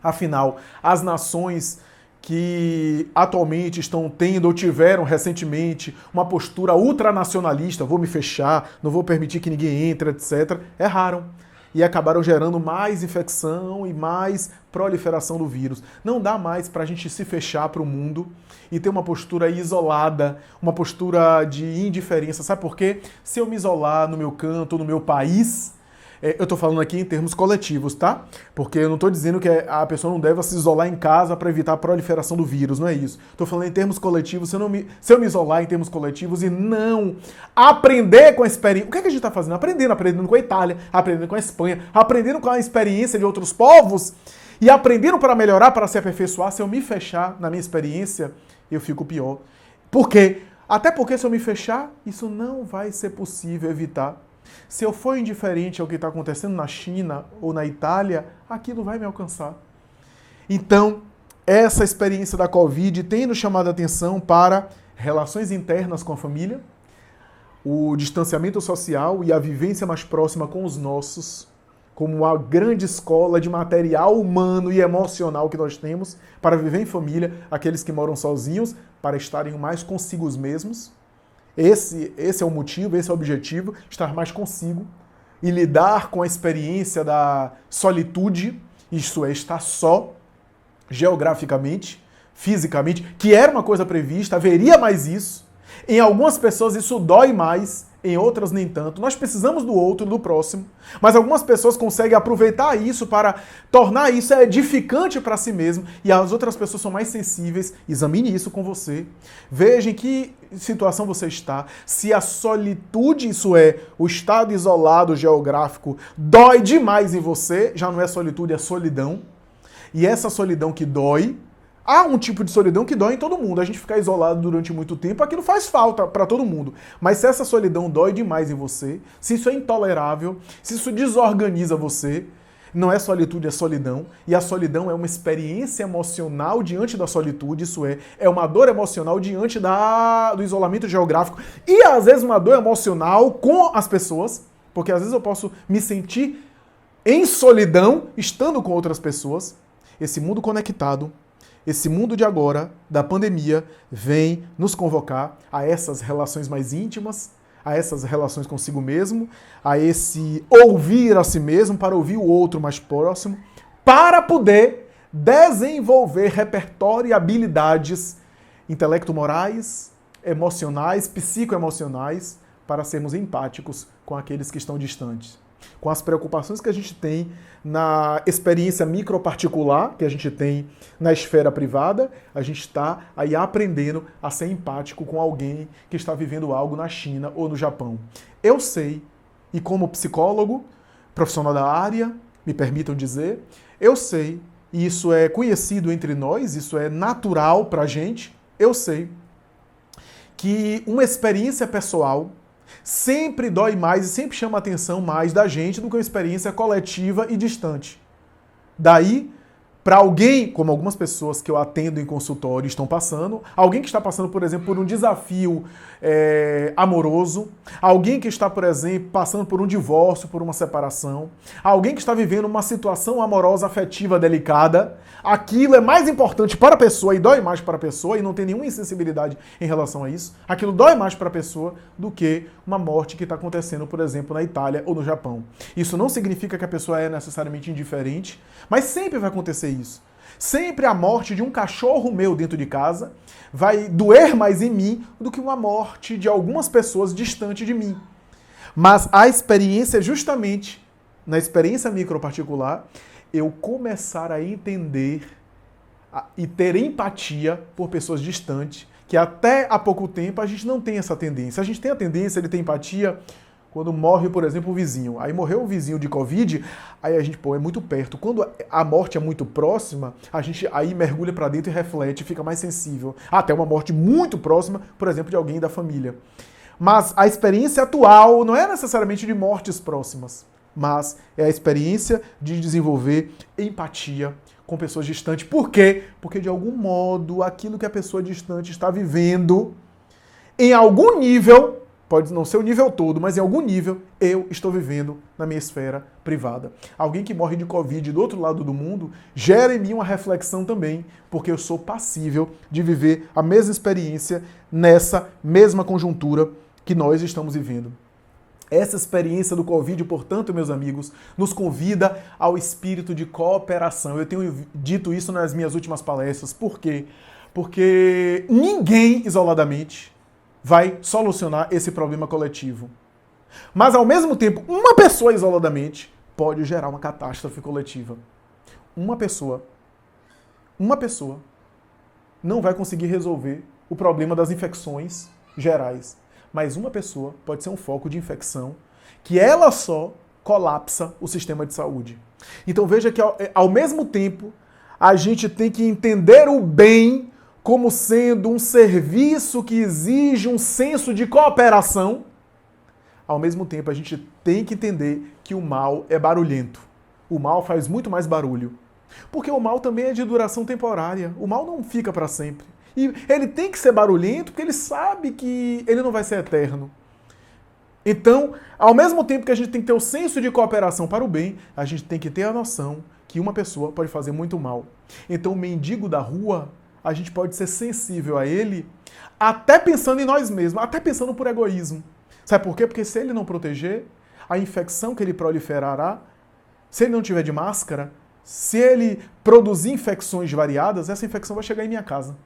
Afinal, as nações que atualmente estão tendo ou tiveram recentemente uma postura ultranacionalista, vou me fechar, não vou permitir que ninguém entre, etc., erraram. E acabaram gerando mais infecção e mais proliferação do vírus. Não dá mais para a gente se fechar para o mundo e ter uma postura isolada, uma postura de indiferença. Sabe por quê? Se eu me isolar no meu canto, no meu país, eu estou falando aqui em termos coletivos, tá? Porque eu não estou dizendo que a pessoa não deve se isolar em casa para evitar a proliferação do vírus, não é isso. Estou falando em termos coletivos, se eu me isolar em termos coletivos e não aprender com a experiência... O que é que a gente está fazendo? Aprendendo com a Itália, aprendendo com a Espanha, aprendendo com a experiência de outros povos e aprendendo para melhorar, para se aperfeiçoar. Se eu me fechar na minha experiência, eu fico pior. Por quê? Até porque se eu me fechar, isso não vai ser possível evitar. Se eu for indiferente ao que está acontecendo na China ou na Itália, aquilo vai me alcançar. Então, essa experiência da Covid tem nos chamado a atenção para relações internas com a família, o distanciamento social e a vivência mais próxima com os nossos, como uma grande escola de material humano e emocional que nós temos para viver em família, aqueles que moram sozinhos, para estarem mais consigo mesmos. Esse é o motivo, esse é o objetivo, estar mais consigo e lidar com a experiência da solitude, isto é, estar só, geograficamente, fisicamente, que era uma coisa prevista, haveria mais isso. Em algumas pessoas isso dói mais, em outras nem tanto. Nós precisamos do outro, do próximo, mas algumas pessoas conseguem aproveitar isso para tornar isso edificante para si mesmo e as outras pessoas são mais sensíveis. Examine isso com você. Veja em que situação você está. Se a solitude, isso é, o estado isolado geográfico, dói demais em você, já não é solitude, é solidão. E essa solidão que dói, há um tipo de solidão que dói em todo mundo. A gente ficar isolado durante muito tempo, aquilo faz falta para todo mundo. Mas se essa solidão dói demais em você, se isso é intolerável, se isso desorganiza você, não é solitude, é solidão. E a solidão é uma experiência emocional diante da solitude, isso é uma dor emocional diante do isolamento geográfico. E às vezes uma dor emocional com as pessoas, porque às vezes eu posso me sentir em solidão estando com outras pessoas. Esse mundo conectado, esse mundo de agora, da pandemia, vem nos convocar a essas relações mais íntimas, a essas relações consigo mesmo, a esse ouvir a si mesmo, para ouvir o outro mais próximo, para poder desenvolver repertório e habilidades intelecto-morais, emocionais, psicoemocionais, para sermos empáticos com aqueles que estão distantes. Com as preocupações que a gente tem na experiência microparticular, que a gente tem na esfera privada, a gente está aí aprendendo a ser empático com alguém que está vivendo algo na China ou no Japão. Eu sei, e como psicólogo, profissional da área, me permitam dizer, eu sei, e isso é conhecido entre nós, isso é natural para a gente, eu sei que uma experiência pessoal sempre dói mais e sempre chama a atenção mais da gente do que uma experiência coletiva e distante. Daí, Para alguém, como algumas pessoas que eu atendo em consultório estão passando, alguém que está passando, por exemplo, por um desafio amoroso, alguém que está, por exemplo, passando por um divórcio, por uma separação, alguém que está vivendo uma situação amorosa, afetiva, delicada, aquilo é mais importante para a pessoa e dói mais para a pessoa, e não tem nenhuma insensibilidade em relação a isso, aquilo dói mais para a pessoa do que uma morte que está acontecendo, por exemplo, na Itália ou no Japão. Isso não significa que a pessoa é necessariamente indiferente, mas sempre vai acontecer isso. Sempre a morte de um cachorro meu dentro de casa vai doer mais em mim do que uma morte de algumas pessoas distante de mim. Mas a experiência, justamente, na experiência microparticular, eu começar a entender e ter empatia por pessoas distantes, que até há pouco tempo a gente não tem essa tendência. A gente tem a tendência de ter empatia quando morre, por exemplo, o vizinho. Aí morreu o vizinho de Covid, aí a gente, é muito perto. Quando a morte é muito próxima, a gente aí mergulha para dentro e reflete, fica mais sensível. Até uma morte muito próxima, por exemplo, de alguém da família. Mas a experiência atual não é necessariamente de mortes próximas, mas é a experiência de desenvolver empatia com pessoas distantes. Por quê? Porque, de algum modo, aquilo que a pessoa distante está vivendo, em algum nível, pode não ser o nível todo, mas em algum nível, eu estou vivendo na minha esfera privada. Alguém que morre de Covid do outro lado do mundo gera em mim uma reflexão também, porque eu sou passível de viver a mesma experiência nessa mesma conjuntura que nós estamos vivendo. Essa experiência do Covid, portanto, meus amigos, nos convida ao espírito de cooperação. Eu tenho dito isso nas minhas últimas palestras. Por quê? Porque ninguém, isoladamente, vai solucionar esse problema coletivo. Mas, ao mesmo tempo, uma pessoa isoladamente pode gerar uma catástrofe coletiva. Uma pessoa não vai conseguir resolver o problema das infecções gerais. Mas uma pessoa pode ser um foco de infecção que ela só colapsa o sistema de saúde. Então veja que ao mesmo tempo a gente tem que entender o bem como sendo um serviço que exige um senso de cooperação. Ao mesmo tempo a gente tem que entender que o mal é barulhento. O mal faz muito mais barulho. Porque o mal também é de duração temporária. O mal não fica para sempre. E ele tem que ser barulhento porque ele sabe que ele não vai ser eterno. Então, ao mesmo tempo que a gente tem que ter o senso de cooperação para o bem, a gente tem que ter a noção que uma pessoa pode fazer muito mal. Então, o mendigo da rua, a gente pode ser sensível a ele, até pensando em nós mesmos, até pensando por egoísmo. Sabe por quê? Porque se ele não proteger, a infecção que ele proliferará, se ele não tiver de máscara, se ele produzir infecções variadas, essa infecção vai chegar em minha casa.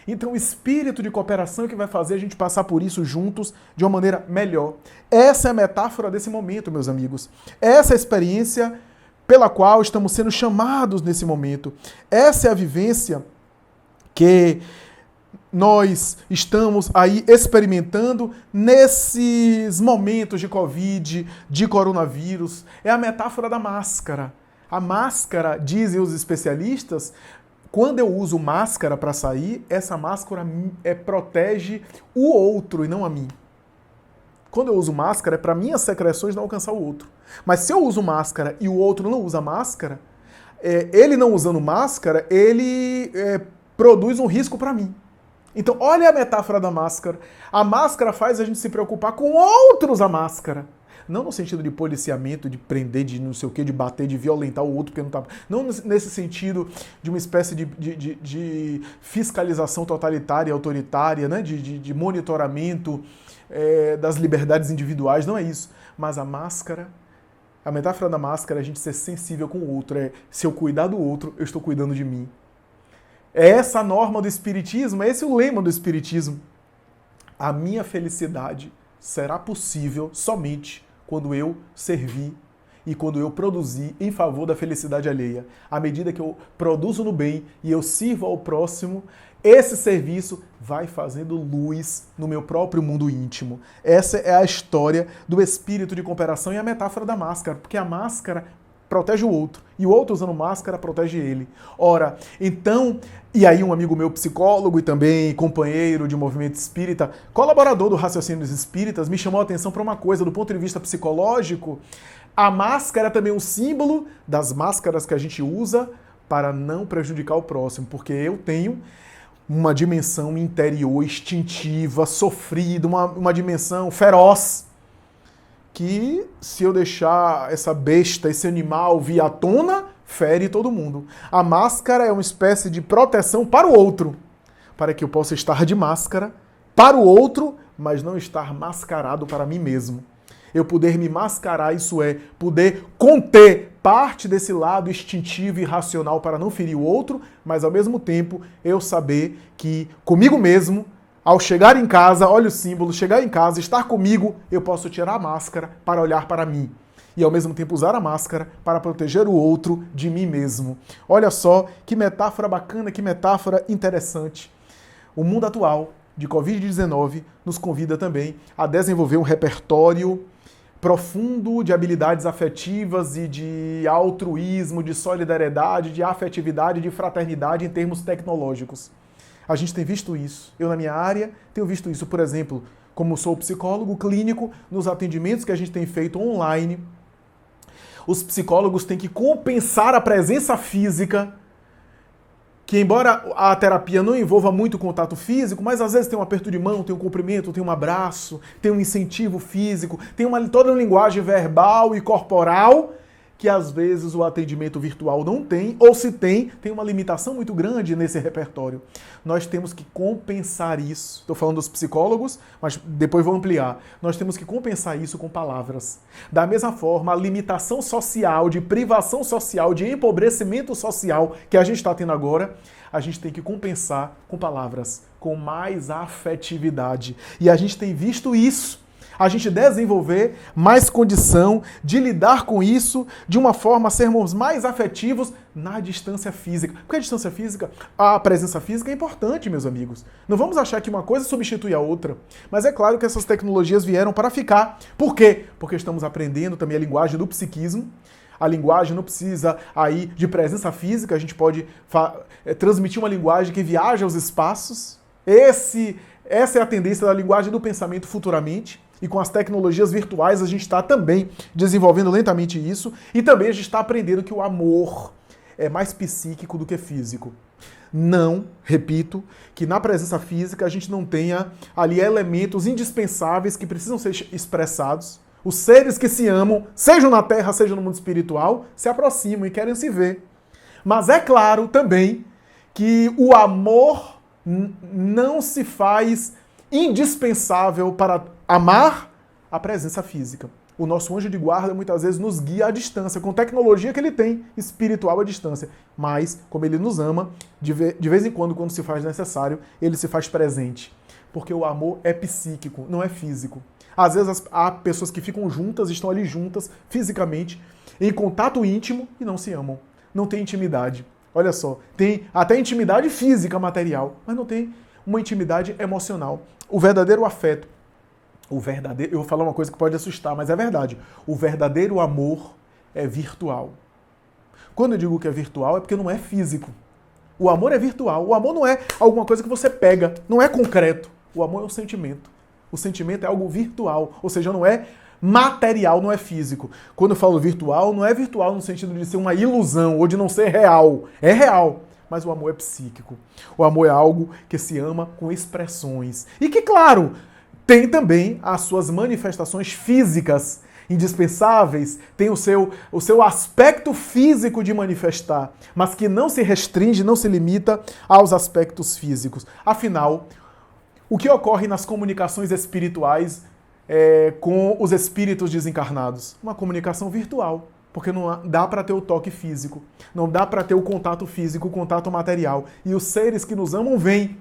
Então o espírito de cooperação é que vai fazer a gente passar por isso juntos de uma maneira melhor. Essa é a metáfora desse momento, meus amigos. Essa é a experiência pela qual estamos sendo chamados nesse momento. Essa é a vivência que nós estamos aí experimentando nesses momentos de Covid, de coronavírus. É a metáfora da máscara. A máscara, dizem os especialistas, quando eu uso máscara para sair, essa máscara protege o outro e não a mim. Quando eu uso máscara, é para minhas secreções não alcançar o outro. Mas se eu uso máscara e o outro não usa máscara, ele não usando máscara, ele produz um risco para mim. Então, olha a metáfora da máscara. A máscara faz a gente se preocupar com outros a máscara. Não no sentido de policiamento, de prender, de não sei o quê, de bater, de violentar o outro porque não tá. Não nesse sentido de uma espécie de fiscalização totalitária, autoritária, né? de monitoramento das liberdades individuais, não é isso. Mas a máscara, a metáfora da máscara é a gente ser sensível com o outro. Se eu cuidar do outro, eu estou cuidando de mim. É essa a norma do Espiritismo, é esse o lema do Espiritismo. A minha felicidade será possível somente quando eu servir e quando eu produzir em favor da felicidade alheia. À medida que eu produzo no bem e eu sirvo ao próximo, esse serviço vai fazendo luz no meu próprio mundo íntimo. Essa é a história do espírito de cooperação e a metáfora da máscara, porque a máscara protege o outro, e o outro usando máscara protege ele. Ora, então, e aí um amigo meu psicólogo e também companheiro de movimento espírita, colaborador do Raciocínios Espíritas, me chamou a atenção para uma coisa, do ponto de vista psicológico, a máscara é também um símbolo das máscaras que a gente usa para não prejudicar o próximo, porque eu tenho uma dimensão interior, instintiva, sofrida, uma dimensão feroz, que se eu deixar essa besta, esse animal vir à tona, fere todo mundo. A máscara é uma espécie de proteção para o outro, para que eu possa estar de máscara para o outro, mas não estar mascarado para mim mesmo. Eu poder me mascarar, isso é, poder conter parte desse lado instintivo e racional para não ferir o outro, mas ao mesmo tempo eu saber que comigo mesmo, ao chegar em casa, olha o símbolo, chegar em casa, estar comigo, eu posso tirar a máscara para olhar para mim. E ao mesmo tempo usar a máscara para proteger o outro de mim mesmo. Olha só que metáfora bacana, que metáfora interessante. O mundo atual de Covid-19 nos convida também a desenvolver um repertório profundo de habilidades afetivas e de altruísmo, de solidariedade, de afetividade, de fraternidade em termos tecnológicos. A gente tem visto isso. Eu, na minha área, tenho visto isso, por exemplo, como sou psicólogo clínico, nos atendimentos que a gente tem feito online, os psicólogos têm que compensar a presença física, que embora a terapia não envolva muito contato físico, mas às vezes tem um aperto de mão, tem um cumprimento, tem um abraço, tem um incentivo físico, tem toda uma linguagem verbal e corporal que às vezes o atendimento virtual não tem, ou se tem uma limitação muito grande nesse repertório. Nós temos que compensar isso. Estou falando dos psicólogos, mas depois vou ampliar. Nós temos que compensar isso com palavras. Da mesma forma, a limitação social, de privação social, de empobrecimento social que a gente está tendo agora, a gente tem que compensar com palavras, com mais afetividade. E a gente tem visto isso. A gente desenvolver mais condição de lidar com isso de uma forma a sermos mais afetivos na distância física. Porque a distância física, a presença física é importante, meus amigos. Não vamos achar que uma coisa substitui a outra. Mas é claro que essas tecnologias vieram para ficar. Por quê? Porque estamos aprendendo também a linguagem do psiquismo. A linguagem não precisa aí de presença física, a gente pode transmitir uma linguagem que viaja aos espaços. Essa é a tendência da linguagem do pensamento futuramente. E com as tecnologias virtuais a gente está também desenvolvendo lentamente isso. E também a gente está aprendendo que o amor é mais psíquico do que físico. Não, repito, que na presença física a gente não tenha ali elementos indispensáveis que precisam ser expressados. Os seres que se amam, sejam na Terra, sejam no mundo espiritual, se aproximam e querem se ver. Mas é claro também que o amor não se faz indispensável para amar a presença física. O nosso anjo de guarda muitas vezes nos guia à distância, com tecnologia que ele tem, espiritual à distância. Mas, como ele nos ama, de vez em quando se faz necessário, ele se faz presente. Porque o amor é psíquico, não é físico. Às vezes há pessoas que ficam juntas, estão ali juntas, fisicamente, em contato íntimo e não se amam. Não tem intimidade. Olha só, tem até intimidade física, material, mas não tem uma intimidade emocional. O verdadeiro afeto, eu vou falar uma coisa que pode assustar, mas é verdade. O verdadeiro amor é virtual. Quando eu digo que é virtual, é porque não é físico. O amor é virtual. O amor não é alguma coisa que você pega, não é concreto. O amor é um sentimento. O sentimento é algo virtual, ou seja, não é material, não é físico. Quando eu falo virtual, não é virtual no sentido de ser uma ilusão ou de não ser real. É real. Mas o amor é psíquico. O amor é algo que se ama com expressões. E que, claro, tem também as suas manifestações físicas indispensáveis, tem o seu aspecto físico de manifestar, mas que não se restringe, não se limita aos aspectos físicos. Afinal, o que ocorre nas comunicações espirituais com os espíritos desencarnados? Uma comunicação virtual. Porque não dá para ter o toque físico, não dá para ter o contato físico, o contato material. E os seres que nos amam vêm.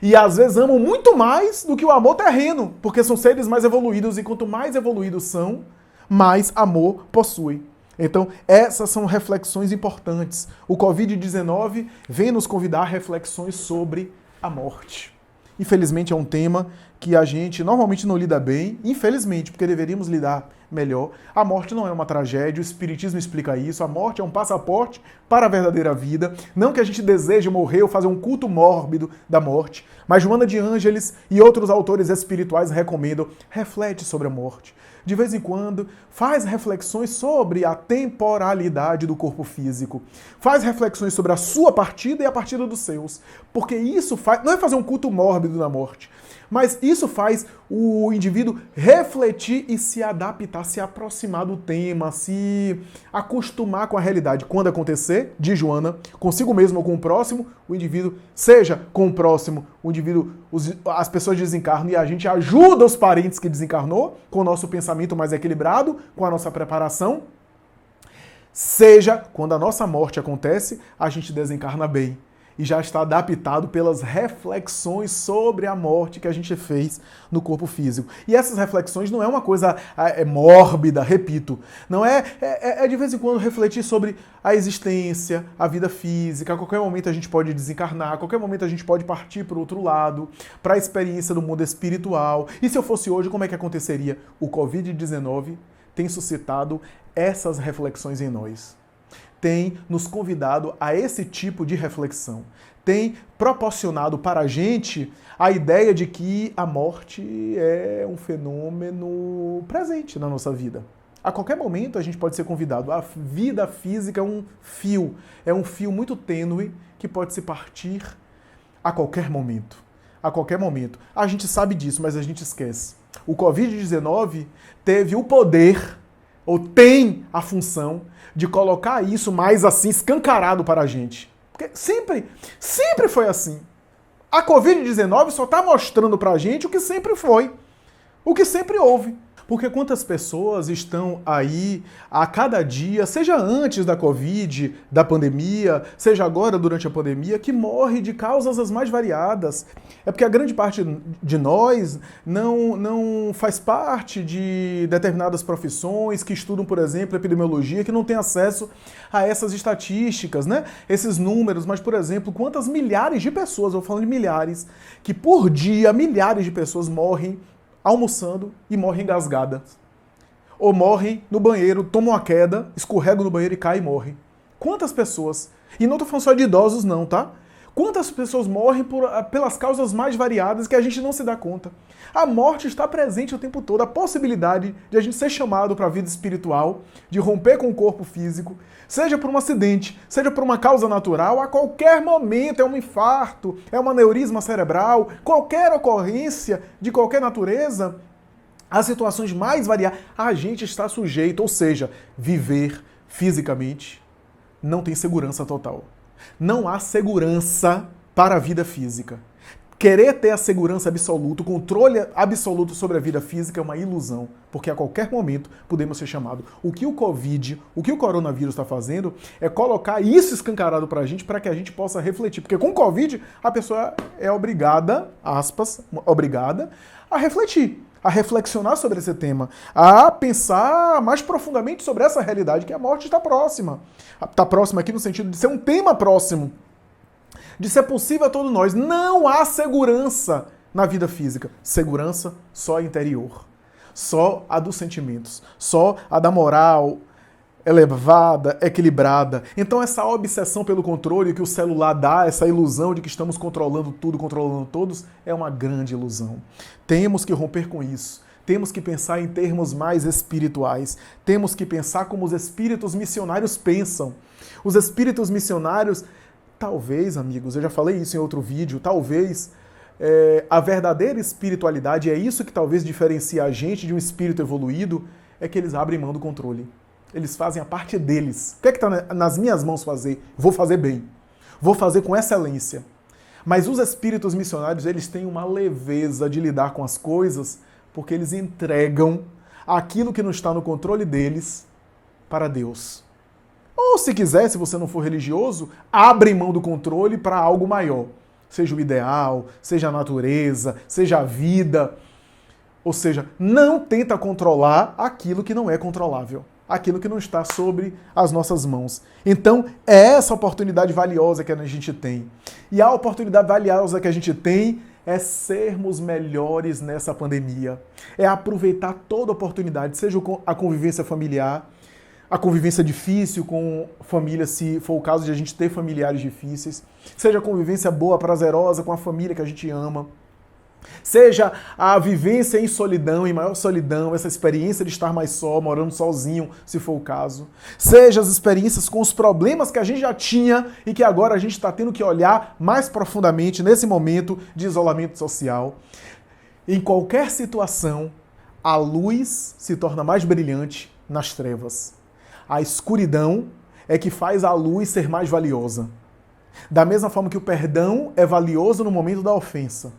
E às vezes amam muito mais do que o amor terreno, porque são seres mais evoluídos e quanto mais evoluídos são, mais amor possuem. Então, essas são reflexões importantes. O Covid-19 vem nos convidar a reflexões sobre a morte. Infelizmente é um tema que a gente normalmente não lida bem, infelizmente, porque deveríamos lidar melhor. A morte não é uma tragédia, o Espiritismo explica isso. A morte é um passaporte para a verdadeira vida. Não que a gente deseje morrer ou fazer um culto mórbido da morte, mas Joana de Ângeles e outros autores espirituais recomendam: reflete sobre a morte. De vez em quando, faz reflexões sobre a temporalidade do corpo físico. Faz reflexões sobre a sua partida e a partida dos seus. Porque isso faz... não é fazer um culto mórbido da morte, mas isso faz o indivíduo refletir e se adaptar, se aproximar do tema, se acostumar com a realidade. Quando acontecer, diz Joana, consigo mesmo ou com o próximo, o indivíduo, seja com o próximo, o indivíduo, as pessoas desencarnam e a gente ajuda os parentes que desencarnou com o nosso pensamento mais equilibrado, com a nossa preparação. Seja, quando a nossa morte acontece, a gente desencarna bem e já está adaptado pelas reflexões sobre a morte que a gente fez no corpo físico. E essas reflexões não é uma coisa mórbida, repito. Não é de vez em quando refletir sobre a existência, a vida física. A qualquer momento a gente pode desencarnar, a qualquer momento a gente pode partir para o outro lado, para a experiência do mundo espiritual. E se eu fosse hoje, como é que aconteceria? O Covid-19 tem suscitado essas reflexões em nós. Tem nos convidado a esse tipo de reflexão. Tem proporcionado para a gente a ideia de que a morte é um fenômeno presente na nossa vida. A qualquer momento a gente pode ser convidado. A vida física é um fio muito tênue que pode se partir a qualquer momento. A qualquer momento. A gente sabe disso, mas a gente esquece. O Covid-19 teve o poder, ou tem a função, de colocar isso mais assim, escancarado para a gente. Porque sempre foi assim. A Covid-19 só está mostrando para a gente o que sempre foi, o que sempre houve. Porque quantas pessoas estão aí a cada dia, seja antes da Covid, da pandemia, seja agora durante a pandemia, que morre de causas as mais variadas. É porque a grande parte de nós não faz parte de determinadas profissões que estudam, por exemplo, epidemiologia, que não tem acesso a essas estatísticas, né? Esses números. Mas, por exemplo, quantas milhares de pessoas, eu falo de milhares, que por dia milhares de pessoas morrem almoçando e morrem engasgadas. Ou morrem no banheiro, tomam uma queda, escorregam no banheiro e caem e morrem. Quantas pessoas? E não estou falando só de idosos não, tá? Quantas pessoas morrem pelas causas mais variadas que a gente não se dá conta? A morte está presente o tempo todo. A possibilidade de a gente ser chamado para a vida espiritual, de romper com o corpo físico, seja por um acidente, seja por uma causa natural, a qualquer momento, é um infarto, é um aneurisma cerebral, qualquer ocorrência de qualquer natureza, as situações mais variadas, a gente está sujeito, ou seja, viver fisicamente não tem segurança total. Não há segurança para a vida física. Querer ter a segurança absoluta, o controle absoluto sobre a vida física é uma ilusão, porque a qualquer momento podemos ser chamados. O que o coronavírus está fazendo é colocar isso escancarado para que a gente possa refletir. Porque com o Covid, a pessoa é obrigada, aspas, obrigada, a refletir, a reflexionar sobre esse tema, a pensar mais profundamente sobre essa realidade, que a morte está próxima. Está próxima aqui no sentido de ser um tema próximo, de ser possível a todos nós. Não há segurança na vida física. Segurança só interior. Só a dos sentimentos. Só a da moral elevada, equilibrada. Então essa obsessão pelo controle que o celular dá, essa ilusão de que estamos controlando tudo, controlando todos, é uma grande ilusão. Temos que romper com isso. Temos que pensar em termos mais espirituais. Temos que pensar como os espíritos missionários pensam. Os espíritos missionários, talvez, amigos, eu já falei isso em outro vídeo, talvez a verdadeira espiritualidade, é isso que talvez diferencia a gente de um espírito evoluído, é que eles abrem mão do controle. Eles fazem a parte deles. O que é que está nas minhas mãos fazer? Vou fazer bem. Vou fazer com excelência. Mas os espíritos missionários, eles têm uma leveza de lidar com as coisas, porque eles entregam aquilo que não está no controle deles para Deus. Ou, se quiser, se você não for religioso, abre mão do controle para algo maior. Seja o ideal, seja a natureza, seja a vida. Ou seja, não tenta controlar aquilo que não é controlável. Aquilo que não está sobre as nossas mãos. Então, é essa oportunidade valiosa que a gente tem. E a oportunidade valiosa que a gente tem é sermos melhores nessa pandemia. É aproveitar toda oportunidade, seja a convivência familiar, a convivência difícil com família, se for o caso de a gente ter familiares difíceis, seja a convivência boa, prazerosa com a família que a gente ama, seja a vivência em solidão, em maior solidão, essa experiência de estar mais só, morando sozinho, se for o caso. Seja as experiências com os problemas que a gente já tinha e que agora a gente está tendo que olhar mais profundamente nesse momento de isolamento social. Em qualquer situação, a luz se torna mais brilhante nas trevas. A escuridão é que faz a luz ser mais valiosa. Da mesma forma que o perdão é valioso no momento da ofensa.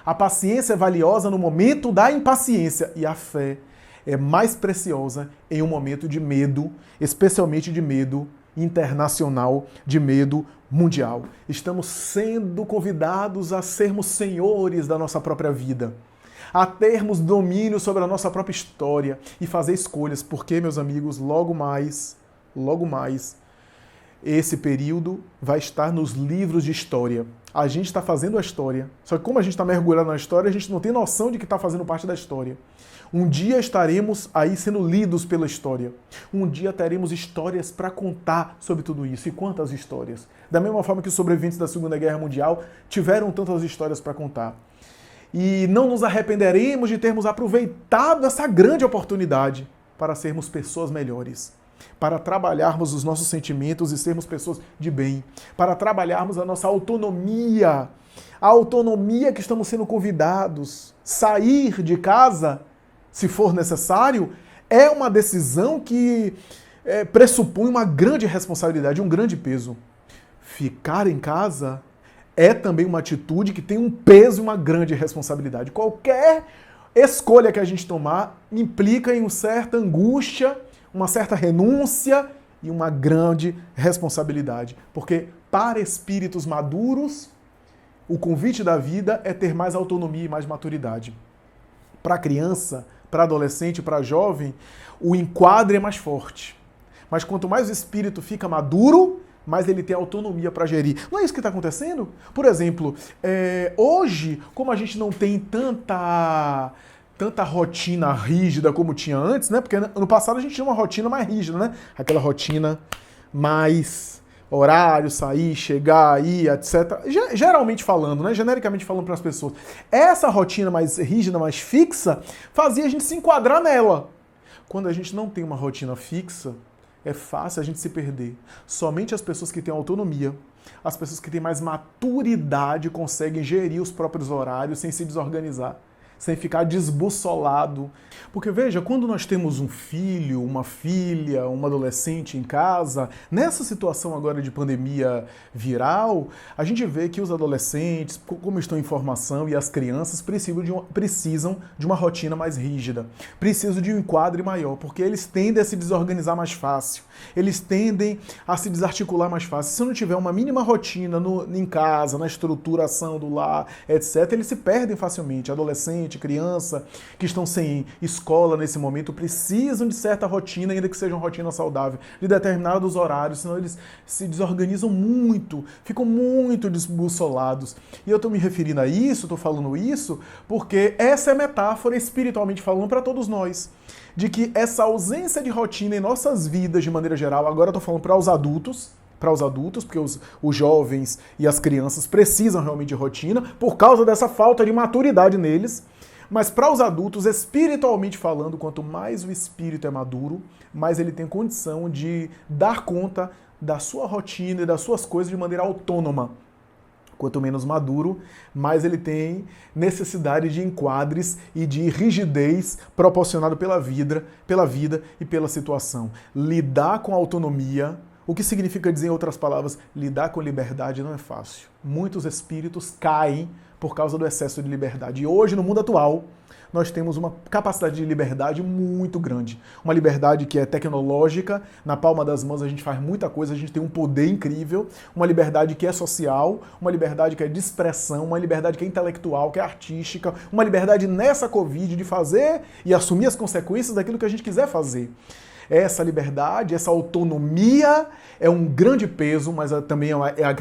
A paciência é valiosa no momento da impaciência e a fé é mais preciosa em um momento de medo, especialmente de medo internacional, de medo mundial. Estamos sendo convidados a sermos senhores da nossa própria vida, a termos domínio sobre a nossa própria história e fazer escolhas, porque, meus amigos, logo mais, esse período vai estar nos livros de história. A gente está fazendo a história, só que como a gente está mergulhando na história, a gente não tem noção de que está fazendo parte da história. Um dia estaremos aí sendo lidos pela história. Um dia teremos histórias para contar sobre tudo isso. E quantas histórias? Da mesma forma que os sobreviventes da Segunda Guerra Mundial tiveram tantas histórias para contar. E não nos arrependeremos de termos aproveitado essa grande oportunidade para sermos pessoas melhores, para trabalharmos os nossos sentimentos e sermos pessoas de bem, para trabalharmos a nossa autonomia, a autonomia que estamos sendo convidados. Sair de casa, se for necessário, é uma decisão que pressupõe uma grande responsabilidade, um grande peso. Ficar em casa é também uma atitude que tem um peso e uma grande responsabilidade. Qualquer escolha que a gente tomar implica em uma certa angústia, uma certa renúncia e uma grande responsabilidade. Porque para espíritos maduros, o convite da vida é ter mais autonomia e mais maturidade. Para criança, para adolescente, para jovem, o enquadre é mais forte. Mas quanto mais o espírito fica maduro, mais ele tem autonomia para gerir. Não é isso que está acontecendo? Por exemplo, hoje, como a gente não tem tanta rotina rígida como tinha antes, né? Porque no passado a gente tinha uma rotina mais rígida, né? Aquela rotina mais horário, sair, chegar, ir, etc. Geralmente falando, né? Genericamente falando para as pessoas. Essa rotina mais rígida, mais fixa, fazia a gente se enquadrar nela. Quando a gente não tem uma rotina fixa, é fácil a gente se perder. Somente as pessoas que têm autonomia, as pessoas que têm mais maturidade conseguem gerir os próprios horários sem se desorganizar, sem ficar desbussolado. Porque veja, quando nós temos um filho, uma filha, um adolescente em casa, nessa situação agora de pandemia viral, a gente vê que os adolescentes, como estão em formação, e as crianças precisam de uma rotina mais rígida, precisam de um enquadre maior, porque eles tendem a se desorganizar mais fácil, eles tendem a se desarticular mais fácil. Se não tiver uma mínima rotina em casa, na estruturação do lar, etc., eles se perdem facilmente. Adolescente, criança, que estão sem escola nesse momento, precisam de certa rotina, ainda que seja uma rotina saudável, de determinados horários, senão eles se desorganizam muito, ficam muito desbussolados. E eu estou me referindo a isso, estou falando isso, porque essa é metáfora, espiritualmente falando, para todos nós, de que essa ausência de rotina em nossas vidas, de maneira geral, agora eu estou falando para os adultos, porque os jovens e as crianças precisam realmente de rotina, por causa dessa falta de maturidade neles. Mas para os adultos, espiritualmente falando, quanto mais o espírito é maduro, mais ele tem condição de dar conta da sua rotina e das suas coisas de maneira autônoma. Quanto menos maduro, mais ele tem necessidade de enquadres e de rigidez proporcionado pela vida e pela situação. Lidar com a autonomia, o que significa dizer, em outras palavras, lidar com liberdade não é fácil. Muitos espíritos caem por causa do excesso de liberdade. E hoje, no mundo atual, nós temos uma capacidade de liberdade muito grande. Uma liberdade que é tecnológica, na palma das mãos a gente faz muita coisa, a gente tem um poder incrível. Uma liberdade que é social, uma liberdade que é de expressão, uma liberdade que é intelectual, que é artística, uma liberdade nessa Covid de fazer e assumir as consequências daquilo que a gente quiser fazer. Essa liberdade, essa autonomia é um grande peso, mas também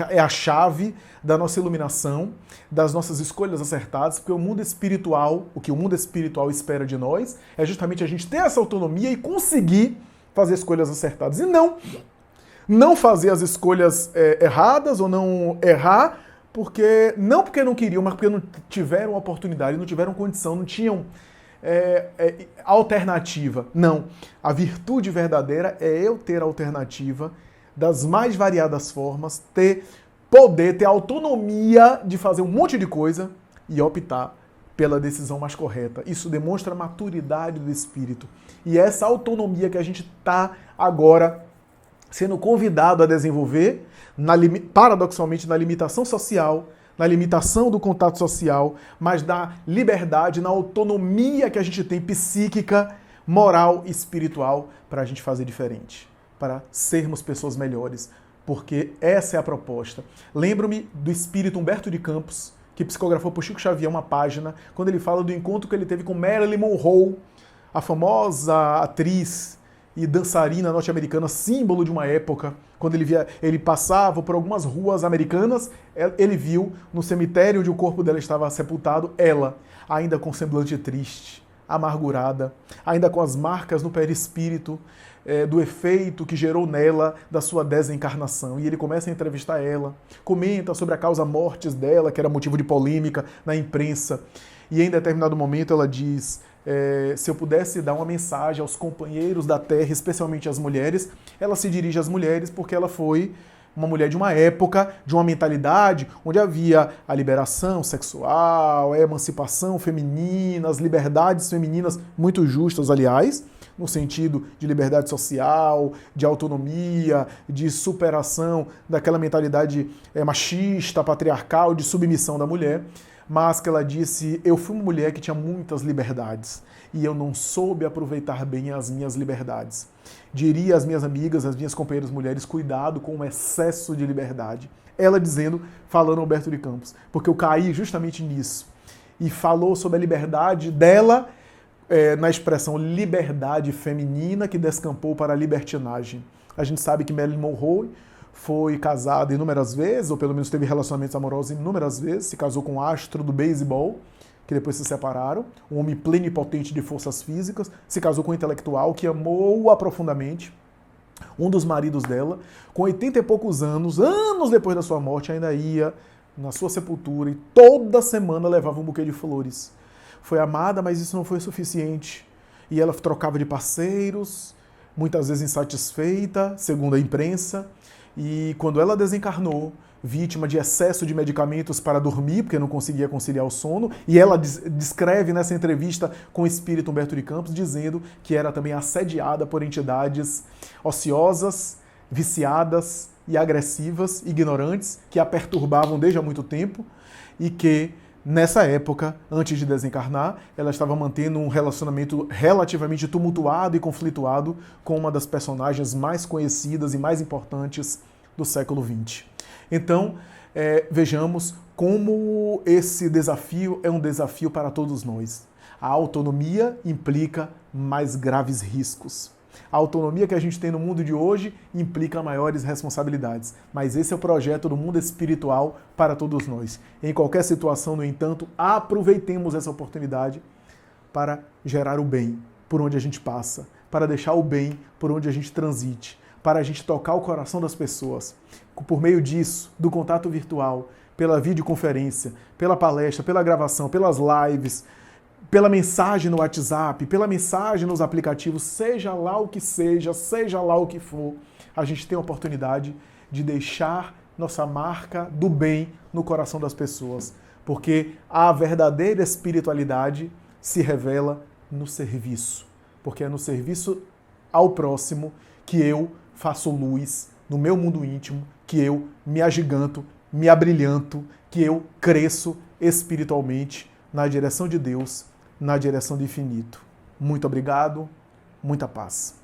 é a chave da nossa iluminação, das nossas escolhas acertadas, porque o mundo espiritual, o que o mundo espiritual espera de nós, é justamente a gente ter essa autonomia e conseguir fazer escolhas acertadas. E não fazer as escolhas erradas ou não errar, porque não queriam, mas porque não tiveram oportunidade, não tiveram condição, não tinham alternativa. Não. A virtude verdadeira é eu ter alternativa das mais variadas formas, ter poder, ter autonomia de fazer um monte de coisa e optar pela decisão mais correta. Isso demonstra a maturidade do espírito. E essa autonomia que a gente está agora sendo convidado a desenvolver, paradoxalmente, na limitação social, na limitação do contato social, mas na liberdade, na autonomia que a gente tem psíquica, moral e espiritual para a gente fazer diferente, para sermos pessoas melhores, porque essa é a proposta. Lembro-me do espírito Humberto de Campos, que psicografou por Chico Xavier uma página, quando ele fala do encontro que ele teve com Marilyn Monroe, a famosa atriz e dançarina norte-americana, símbolo de uma época. Quando ele passava por algumas ruas americanas, ele viu no cemitério onde o corpo dela estava sepultado, ela, ainda com semblante triste, amargurada, ainda com as marcas no perispírito, do efeito que gerou nela da sua desencarnação. E ele começa a entrevistar ela, comenta sobre a causa-mortes dela, que era motivo de polêmica na imprensa. E em determinado momento ela diz: se eu pudesse dar uma mensagem aos companheiros da Terra, especialmente às mulheres, ela se dirige às mulheres porque ela foi uma mulher de uma época, de uma mentalidade onde havia a liberação sexual, a emancipação feminina, as liberdades femininas muito justas, aliás, no sentido de liberdade social, de autonomia, de superação daquela mentalidade machista, patriarcal, de submissão da mulher. Mas que ela disse: eu fui uma mulher que tinha muitas liberdades e eu não soube aproveitar bem as minhas liberdades. Diria às minhas amigas, às minhas companheiras mulheres, cuidado com o excesso de liberdade. Ela dizendo, falando Humberto de Campos, porque eu caí justamente nisso. E falou sobre a liberdade dela, na expressão liberdade feminina que descampou para a libertinagem. A gente sabe que Marilyn Monroe foi casada inúmeras vezes, ou pelo menos teve relacionamentos amorosos inúmeras vezes, se casou com um astro do beisebol, que depois se separaram, um homem plenipotente de forças físicas, se casou com um intelectual que amou-a profundamente, um dos maridos dela, com 80 e poucos anos depois da sua morte, ainda ia na sua sepultura e toda semana levava um buquê de flores. Foi amada, mas isso não foi suficiente. E ela trocava de parceiros, muitas vezes insatisfeita, segundo a imprensa. E quando ela desencarnou, vítima de excesso de medicamentos para dormir, porque não conseguia conciliar o sono, e ela descreve nessa entrevista com o espírito Humberto de Campos, dizendo que era também assediada por entidades ociosas, viciadas e agressivas, ignorantes, que a perturbavam desde há muito tempo, e que nessa época, antes de desencarnar, ela estava mantendo um relacionamento relativamente tumultuado e conflituado com uma das personagens mais conhecidas e mais importantes do século XX. Então, vejamos como esse desafio é um desafio para todos nós. A autonomia implica mais graves riscos. A autonomia que a gente tem no mundo de hoje implica maiores responsabilidades. Mas esse é o projeto do mundo espiritual para todos nós. Em qualquer situação, no entanto, aproveitemos essa oportunidade para gerar o bem por onde a gente passa, para deixar o bem por onde a gente transite, para a gente tocar o coração das pessoas. Por meio disso, do contato virtual, pela videoconferência, pela palestra, pela gravação, pelas lives, pela mensagem no WhatsApp, pela mensagem nos aplicativos, seja lá o que seja lá o que for, a gente tem a oportunidade de deixar nossa marca do bem no coração das pessoas. Porque a verdadeira espiritualidade se revela no serviço. Porque é no serviço ao próximo que eu faço luz no meu mundo íntimo, que eu me agiganto, me abrilhanto, que eu cresço espiritualmente na direção de Deus, na direção do infinito. Muito obrigado, muita paz.